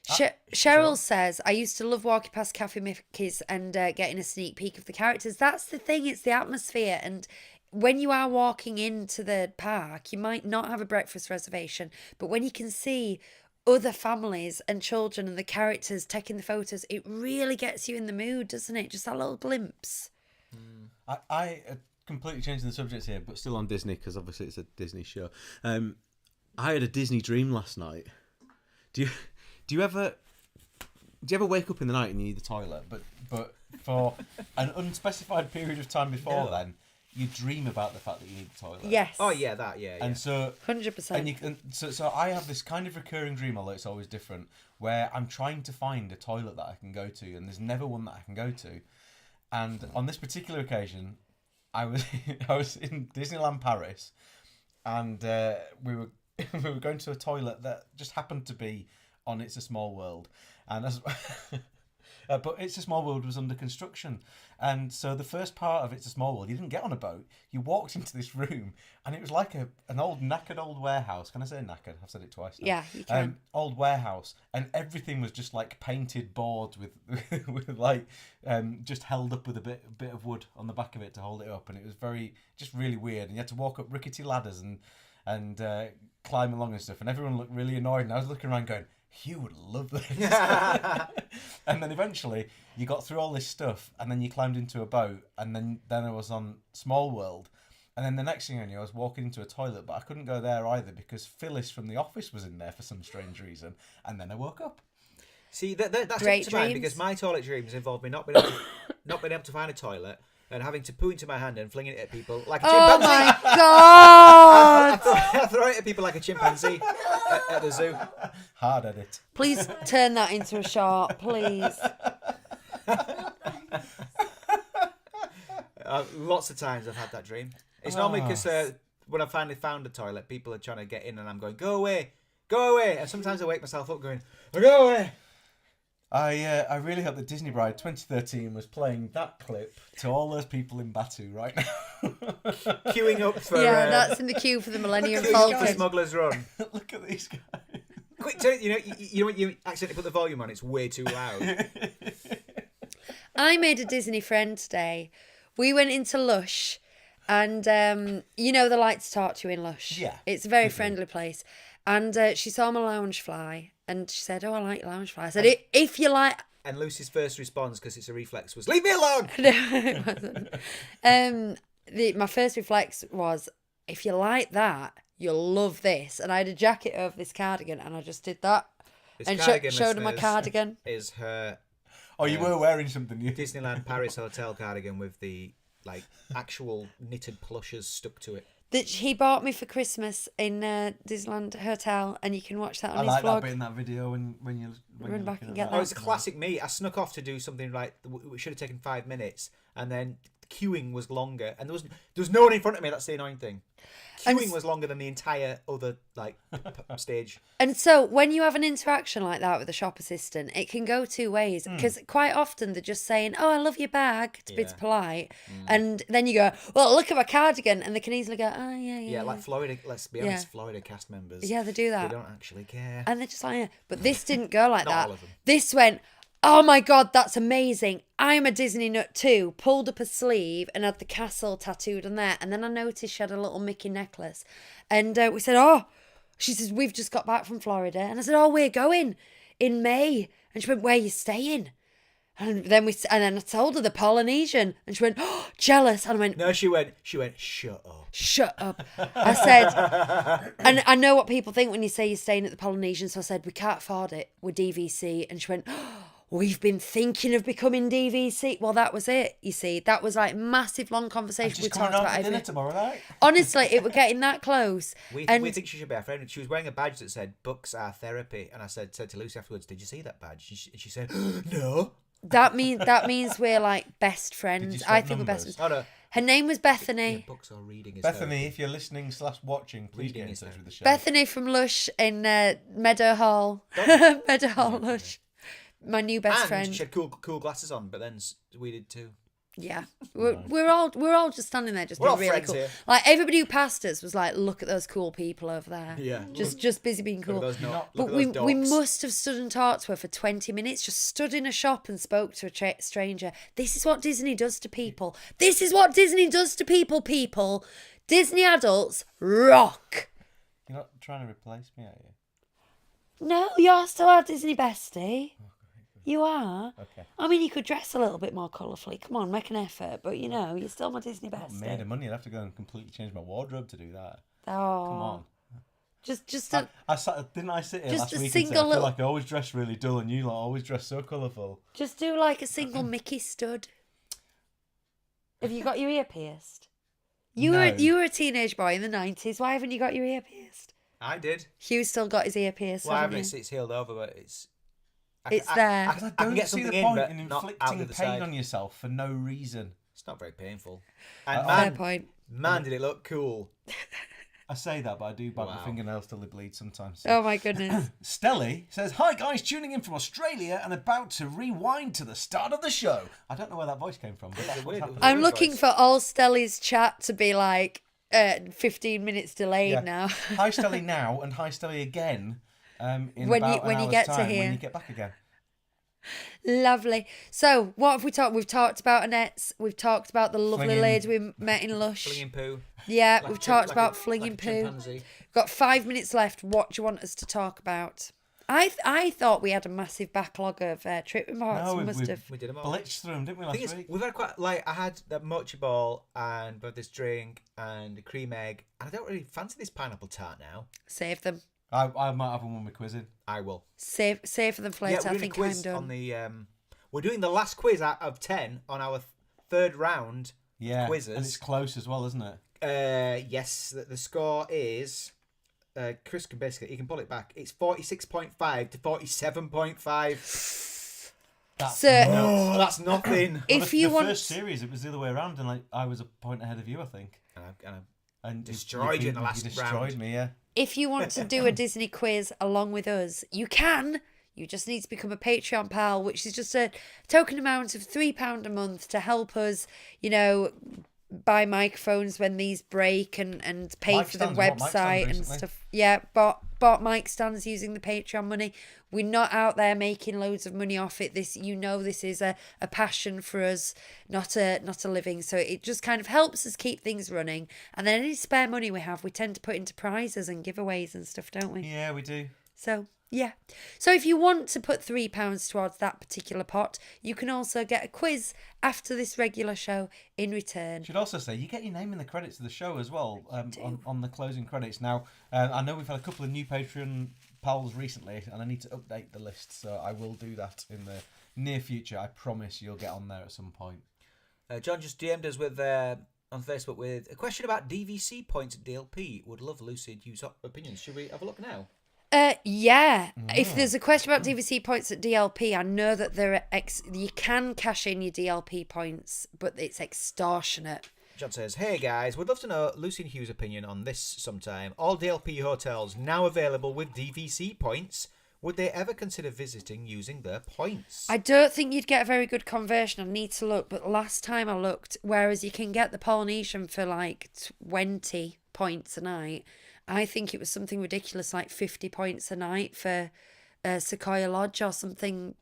Speaker 4: Cheryl says, I used to love walking past Cafe Mickey's and getting a sneak peek of the characters. That's the thing, it's the atmosphere. And when you are walking into the park, you might not have a breakfast reservation, but when you can see other families and children and the characters taking the photos, it really gets you in the mood, doesn't it? Just that little glimpse.
Speaker 2: I completely changing the subject here, but still on Disney, because obviously it's a Disney show. I had a Disney dream last night. Do you ever wake up in the night and you need the toilet, but for an unspecified period of time before then, you dream about the fact that you need the toilet?
Speaker 4: Yes.
Speaker 3: Oh yeah, that
Speaker 2: And so
Speaker 4: 100%.
Speaker 2: And so I have this kind of recurring dream, although it's always different, where I'm trying to find a toilet that I can go to, and there's never one that I can go to. And on this particular occasion, I was in Disneyland Paris, and we were going to a toilet that just happened to be on It's a Small World, and but It's a Small World was under construction, and so the first part of It's a Small World, you didn't get on a boat. You walked into this room, and it was like an knackered old warehouse. Can I say knackered? I've said it twice now.
Speaker 4: Yeah, you can.
Speaker 2: Old warehouse, and everything was just like painted boards with with like just held up with a bit of wood on the back of it to hold it up, and it was just really weird. And you had to walk up rickety ladders and climb along and stuff, and everyone looked really annoyed, and I was looking around going, you would love this. And then eventually you got through all this stuff, and then you climbed into a boat, and then I was on Small World, and then the next thing I knew I was walking into a toilet, but I couldn't go there either because Phyllis from The Office was in there for some strange reason, and then I woke up.
Speaker 3: See, that's
Speaker 4: Great
Speaker 3: up to mine,
Speaker 4: dreams.
Speaker 3: because my toilet dreams involve me not being able to find a toilet and having to poo into my hand and flinging it at people like a
Speaker 4: Oh
Speaker 3: chimpanzee.
Speaker 4: my God!
Speaker 3: I throw it at people like a chimpanzee at the zoo.
Speaker 2: Hard edit.
Speaker 4: Please turn that into a short, please.
Speaker 3: Lots of times I've had that dream. It's normally because when I finally found a toilet, people are trying to get in and I'm going, go away, go away. And sometimes I wake myself up going, go away.
Speaker 2: I really hope that Disney Bride 2013 was playing that clip to all those people in Batu right now.
Speaker 3: Queuing up for...
Speaker 4: that's in the queue for the Millennium
Speaker 3: queuing up for
Speaker 4: Falcon.
Speaker 3: Smuggler's Run.
Speaker 2: Look at these guys.
Speaker 3: Quick, you know when you accidentally put the volume on, it's way too loud.
Speaker 4: I made a Disney friend today. We went into Lush, and you know the lights talk to you in Lush.
Speaker 2: Yeah.
Speaker 4: It's a very friendly place. And she saw my lounge fly, and she said, "Oh, I like your lounge fly." I said, "If you like."
Speaker 3: And Lucy's first response, because it's a reflex, was, leave me alone!
Speaker 4: No, it wasn't. My first reflex was, if you like that, you'll love this. And I had a jacket over this cardigan, and I just did that.
Speaker 3: This
Speaker 4: and
Speaker 3: cardigan,
Speaker 4: showed her my
Speaker 3: listeners,
Speaker 4: cardigan.
Speaker 3: Is her
Speaker 2: Oh, you were wearing something new.
Speaker 3: Disneyland Paris hotel cardigan with the actual knitted plushes stuck to it.
Speaker 4: That he bought me for Christmas in Disneyland Hotel, and you can watch that on
Speaker 2: I
Speaker 4: his
Speaker 2: like
Speaker 4: vlog.
Speaker 2: that bit in that video when you
Speaker 4: Run back and get
Speaker 3: Oh,
Speaker 4: that.
Speaker 3: it's a classic me. I snuck off to do something we should have taken 5 minutes, and then queuing was longer, and there was no one in front of me. That's the annoying thing. Queuing was longer than the entire other stage.
Speaker 4: And so when you have an interaction like that with a shop assistant, it can go two ways, because quite often they're just saying, "Oh, I love your bag," to be polite, and then you go, "Well, look at my cardigan," and they can easily go, "Oh, yeah."
Speaker 3: Yeah, like Florida. Let's be honest, Florida cast members.
Speaker 4: Yeah, they do that.
Speaker 3: They don't actually care.
Speaker 4: And they're just like, yeah. But this didn't go like
Speaker 3: Not
Speaker 4: that.
Speaker 3: all of them.
Speaker 4: This went, "Oh my God, that's amazing. I'm a Disney nut too." Pulled up a sleeve and had the castle tattooed on there. And then I noticed she had a little Mickey necklace. And we said, "Oh," she says, "we've just got back from Florida." And I said, "Oh, we're going in May." And she went, "Where are you staying?" And then I told her the Polynesian. And she went, "Oh, jealous." And I went,
Speaker 3: No, she went, "Shut up."
Speaker 4: "Shut up." I said, and I know what people think when you say you're staying at the Polynesian. So I said, "We can't afford it. We're DVC." And she went, "Oh, we've been thinking of becoming DVC." Well, that was it. You see, that was like massive long conversation. We
Speaker 2: Just coming
Speaker 4: talked
Speaker 2: out
Speaker 4: about
Speaker 2: for dinner
Speaker 4: everything.
Speaker 2: tomorrow night.
Speaker 4: Honestly, it was getting that close.
Speaker 3: We
Speaker 4: and
Speaker 3: think she should be our friend. She was wearing a badge that said "Books are therapy," and I said to Lucy afterwards, "Did you see that badge?" And she said, "No."
Speaker 4: that means we're like best friends.
Speaker 2: swap
Speaker 4: I think we're best
Speaker 2: numbers?
Speaker 4: friends.
Speaker 3: Oh no.
Speaker 4: Her name was Bethany.
Speaker 3: Yeah, books or reading is
Speaker 2: Bethany,
Speaker 3: therapy.
Speaker 2: if you're listening / watching, please
Speaker 3: Reading
Speaker 2: get in
Speaker 3: is
Speaker 2: touch
Speaker 3: there.
Speaker 2: with the show.
Speaker 4: Bethany from Lush in Meadow Hall. Meadow Hall Lush. My new best
Speaker 3: And
Speaker 4: friend.
Speaker 3: she had cool glasses on, but then we did too.
Speaker 4: Yeah, we're all just standing there, just
Speaker 3: We're all
Speaker 4: being really
Speaker 3: friends
Speaker 4: cool.
Speaker 3: here.
Speaker 4: Like everybody who passed us was like, "Look at those cool people over there."
Speaker 3: Yeah.
Speaker 4: just busy being
Speaker 3: Look
Speaker 4: cool.
Speaker 3: at those,
Speaker 4: But we must have stood and talked to her for 20 minutes, just stood in a shop and spoke to a stranger. This is what Disney does to people. This is what Disney does to people. People, Disney adults rock.
Speaker 2: You're not trying to replace me, are you?
Speaker 4: No, you're still our Disney bestie. You are.
Speaker 2: Okay.
Speaker 4: I mean, you could dress a little bit more colourfully. Come on, make an effort. But, you're still my Disney
Speaker 2: I'm
Speaker 4: bestie.
Speaker 2: made of money. I'd have to go and completely change my wardrobe to do that.
Speaker 4: Oh.
Speaker 2: Come on.
Speaker 4: Just
Speaker 2: Didn't I sit here
Speaker 4: just
Speaker 2: last
Speaker 4: a
Speaker 2: week and say,
Speaker 4: single
Speaker 2: I feel
Speaker 4: little-
Speaker 2: like I always dress really dull and you lot always dress so colourful?
Speaker 4: Just do like a single Mickey stud. Have you got your ear pierced? You were a teenage boy in the 90s. Why haven't you got your ear pierced?
Speaker 3: I did.
Speaker 4: Hugh's still got his ear pierced.
Speaker 3: Well, I
Speaker 4: haven't
Speaker 3: haven't.
Speaker 4: you?
Speaker 3: It's healed over, but it's.
Speaker 4: It's there.
Speaker 3: I
Speaker 2: Because I
Speaker 3: can
Speaker 2: don't
Speaker 3: get
Speaker 2: see the
Speaker 3: something
Speaker 2: point
Speaker 3: but
Speaker 2: in
Speaker 3: not out
Speaker 2: inflicting
Speaker 3: the other
Speaker 2: pain
Speaker 3: side.
Speaker 2: on yourself for no reason.
Speaker 3: It's not very painful. And
Speaker 4: Fair
Speaker 3: man,
Speaker 4: point.
Speaker 3: man, did it look cool.
Speaker 2: I say that, but I do bite my
Speaker 3: Wow.
Speaker 2: fingernails till they bleed sometimes.
Speaker 4: Oh my goodness.
Speaker 2: Stelly says, "Hi guys, tuning in from Australia and about to rewind to the start of the show." I don't know where that voice came from, but that's what's
Speaker 3: weird-
Speaker 2: happening.
Speaker 4: I'm
Speaker 3: Weird
Speaker 4: looking
Speaker 3: voice.
Speaker 4: for all Stelly's chat to be like 15 minutes delayed
Speaker 2: Yeah.
Speaker 4: now.
Speaker 2: Hi Stelly now and hi Stelly again. In
Speaker 4: When you-
Speaker 2: about
Speaker 4: when
Speaker 2: an
Speaker 4: you
Speaker 2: hour's
Speaker 4: get to
Speaker 2: time,
Speaker 4: here.
Speaker 2: when you get back again.
Speaker 4: Lovely. So, what have we talked? We've talked about Annette's. We've talked about the lovely
Speaker 2: Flinging-
Speaker 4: lady we met in Lush.
Speaker 3: Flinging poo.
Speaker 4: Yeah,
Speaker 3: Like
Speaker 4: we've
Speaker 3: a
Speaker 4: talked
Speaker 3: chimp-
Speaker 4: about
Speaker 3: like a-
Speaker 4: flinging
Speaker 3: like a
Speaker 4: poo.
Speaker 3: chimpanzee.
Speaker 4: Got 5 minutes left. What do you want us to talk about? I thought we had a massive backlog of trip reports.
Speaker 2: No,
Speaker 4: we
Speaker 2: we've-
Speaker 4: must
Speaker 2: we've-
Speaker 4: have.
Speaker 3: We did them all.
Speaker 2: Blitzed through them, didn't we,
Speaker 3: The
Speaker 2: last
Speaker 3: thing is,
Speaker 2: week?
Speaker 3: we've had quite I had the mochi ball and both this drink and the cream egg, and I don't really fancy this pineapple tart now.
Speaker 4: Save them.
Speaker 2: I might have one when we're quizzing.
Speaker 3: I will.
Speaker 4: Save them for later.
Speaker 3: Yeah,
Speaker 4: I
Speaker 3: we're doing a
Speaker 4: think
Speaker 3: quiz
Speaker 4: I'm done.
Speaker 3: on the. We're doing the last quiz out of 10 on our third round.
Speaker 2: Yeah,
Speaker 3: Quizzes.
Speaker 2: and it's close as well, isn't it?
Speaker 3: Yes, the score is. Chris can basically he can pull it back. It's 46.5 to 47.5.
Speaker 2: That's
Speaker 4: So-
Speaker 2: nuts.
Speaker 3: Oh, that's nothing.
Speaker 4: If
Speaker 2: the
Speaker 4: you want,
Speaker 2: first series, it was the other way around, and I was a point ahead of you, I think. And
Speaker 3: Destroyed you in the
Speaker 2: beat me,
Speaker 3: last
Speaker 2: you destroyed
Speaker 3: round.
Speaker 2: me, yeah.
Speaker 4: if you want to do a Disney quiz along with us, you can. You just need to become a Patreon pal, which is just a token amount of £3 a month to help us, buy microphones when these break and pay
Speaker 2: Mic
Speaker 4: for the
Speaker 2: stands, what, mic stands
Speaker 4: website and
Speaker 2: recently?
Speaker 4: stuff. Yeah, bought mic stands using the Patreon money. We're not out there making loads of money off it. This is a passion for us, not a living. So it just kind of helps us keep things running. And then any spare money we have, we tend to put into prizes and giveaways and stuff, don't we?
Speaker 2: Yeah, we do.
Speaker 4: So, yeah. So if you want to put £3 towards that particular pot, you can also get a quiz after this regular show in return.
Speaker 2: Should also say you get your name in the credits of the show as well on the closing credits. Now, I know we've had a couple of new Patreon pals recently, and I need to update the list, so I will do that in the near future. I promise you'll get on there at some point.
Speaker 3: John just DM'd us with on Facebook with a question about DVC points at DLP. Would love Lucie and Hugh's opinions. Should we have a look now?
Speaker 4: Yeah. If there's a question about DVC points at DLP, I know that you can cash in your DLP points, but it's extortionate.
Speaker 3: John says, "Hey guys, would love to know Lucie and Hugh's opinion on this sometime. All DLP hotels now available with DVC points. Would they ever consider visiting using their points?"
Speaker 4: I don't think you'd get a very good conversion. I need to look, but last time I looked, whereas you can get the Polynesian for like 20 points a night, I think it was something ridiculous like 50 points a night for Sequoia Lodge or something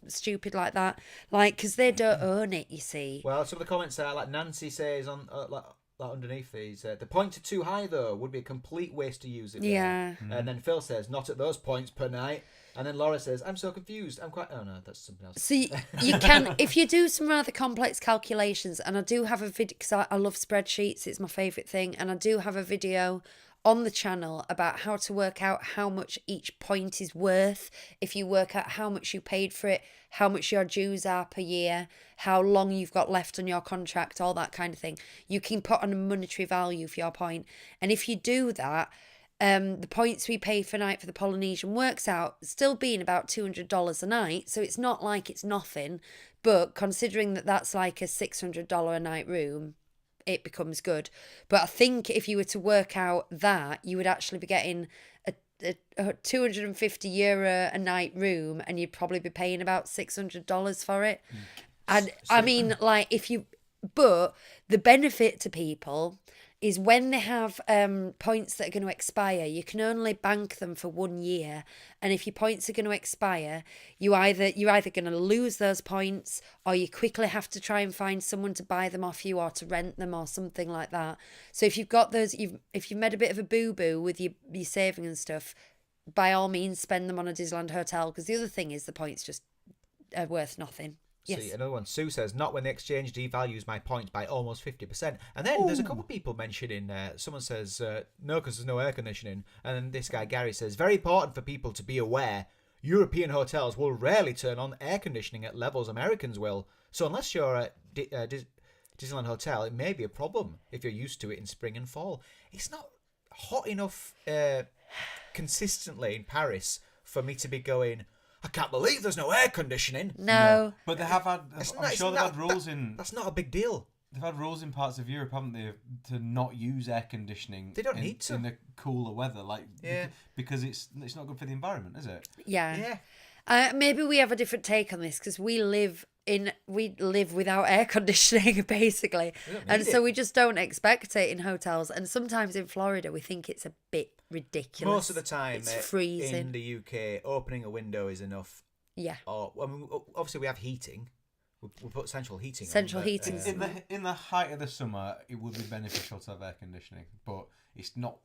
Speaker 4: stupid like that. Like, because they don't own it, you see.
Speaker 3: Well, some of the comments are like Nancy says on like underneath these, the points are too high though. Would be a complete waste to use it. there."
Speaker 4: Yeah.
Speaker 3: And then Phil says, "Not at those points per night." And then Laura says, "I'm so confused. I'm quite." Oh no, that's something else.
Speaker 4: So you can, if you do some rather complex calculations, and I do have a video, because I love spreadsheets, it's my favourite thing, and I do have a video on the channel about how to work out how much each point is worth. If you work out how much you paid for it, how much your dues are per year, how long you've got left on your contract, all that kind of thing, you can put on a monetary value for your point. And if you do that, the points we pay for night for the Polynesian works out still being about $200 a night. So it's not like it's nothing, but considering that that's like a $600 a night room, it becomes good. But I think if you were to work out that, you would actually be getting a €250 a night room, and you'd probably be paying about $600 for it. And I mean, like, if you But the benefit to people is when they have points that are going to expire, you can only bank them for 1 year. And if your points are going to expire, you're either going to lose those points, or you quickly have to try and find someone to buy them off you or to rent them or something like that. So if you've got those, if you've made a bit of a boo-boo with your saving and stuff, by all means spend them on a Disneyland hotel, because the other thing is the points just are worth nothing. Yes.
Speaker 3: See, another one. Sue says, not when the exchange devalues my points by almost 50%. And then there's a couple of people mentioning, no, because there's no air conditioning. And then this guy, Gary, says, very important for people to be aware, European hotels will rarely turn on air conditioning at levels Americans will. So unless you're at Disneyland Hotel, it may be a problem if you're used to it in spring and fall. It's not hot enough consistently in Paris for me to be going, I can't believe there's no air conditioning.
Speaker 4: No.
Speaker 2: But they have had. I'm sure they've had rules
Speaker 3: That's not a big deal.
Speaker 2: They've had rules in parts of Europe, haven't they, to not use air conditioning.
Speaker 3: They don't need to
Speaker 2: in the cooler weather, because it's not good for the environment, is it?
Speaker 4: Yeah. Maybe we have a different take on this because we live without air conditioning basically, and so we just don't expect it in hotels. And sometimes in Florida, we think it's a bit ridiculous.
Speaker 3: Most of the time,
Speaker 4: it's freezing.
Speaker 3: In the UK, opening a window is enough.
Speaker 4: Yeah.
Speaker 3: Or obviously we have heating. We put central heating.
Speaker 4: Heating.
Speaker 2: In the height of the summer, it would be beneficial to have air conditioning, but it's not.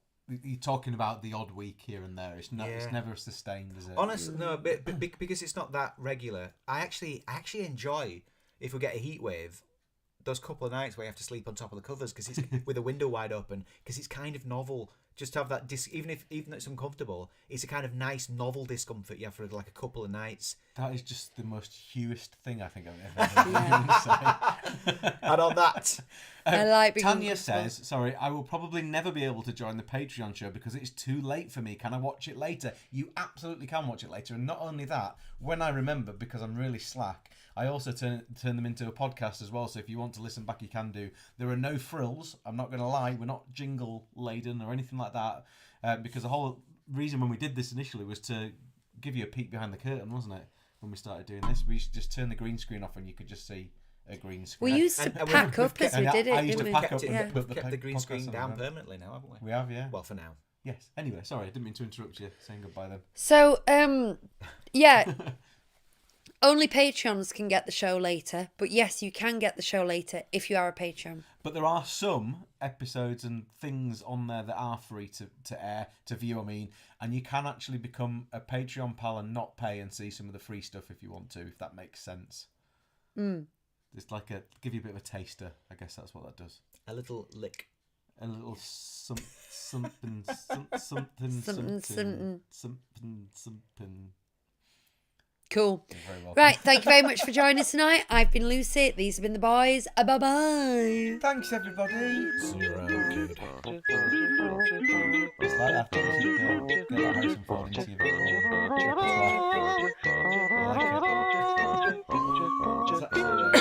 Speaker 2: You're talking about the odd week here and there. It's not. Yeah. It's never sustained, is it?
Speaker 3: Honestly, no. But because it's not that regular, I actually enjoy if we get a heat wave. Those couple of nights where you have to sleep on top of the covers because it's with a window wide open, because it's kind of novel. Just to have that even if it's uncomfortable, it's a kind of nice novel discomfort you have for like a couple of nights.
Speaker 2: That is just the most Hewist thing I think I've ever heard you say.
Speaker 3: And on that,
Speaker 4: I like
Speaker 2: Tanya says, sorry, I will probably never be able to join the Patreon show because it's too late for me. Can I watch it later? You absolutely can watch it later. And not only that, when I remember, because I'm really slack, I also turn them into a podcast as well. So if you want to listen back, you can do. There are no frills. I'm not going to lie. We're not jingle laden or anything like that. Because the whole reason when we did this initially was to give you a peek behind the curtain, wasn't it? When we started doing this, we used to just turn the green screen off and you could just see a green screen.
Speaker 4: We used to pack up as we did it.
Speaker 2: I used to pack up and
Speaker 3: we've kept the green screen down permanently now, haven't we?
Speaker 2: We have, yeah.
Speaker 3: Well, for now.
Speaker 2: Yes. Anyway, sorry, I didn't mean to interrupt you saying goodbye then.
Speaker 4: So, yeah. Only Patreons can get the show later, but yes, you can get the show later if you are a Patreon.
Speaker 2: But there are some episodes and things on there that are free to air, to view, and you can actually become a Patreon pal and not pay and see some of the free stuff if you want to, if that makes sense. It's like give you a bit of a taster. I guess that's what that does.
Speaker 3: A little lick.
Speaker 2: A little something.
Speaker 4: Cool. Right, thank you very much for joining us tonight. I've been Lucie. These have been the boys. Bye-bye.
Speaker 2: Thanks, everybody.
Speaker 3: It's
Speaker 2: like that. Get that Harrison Ford into your repertoire. I like it.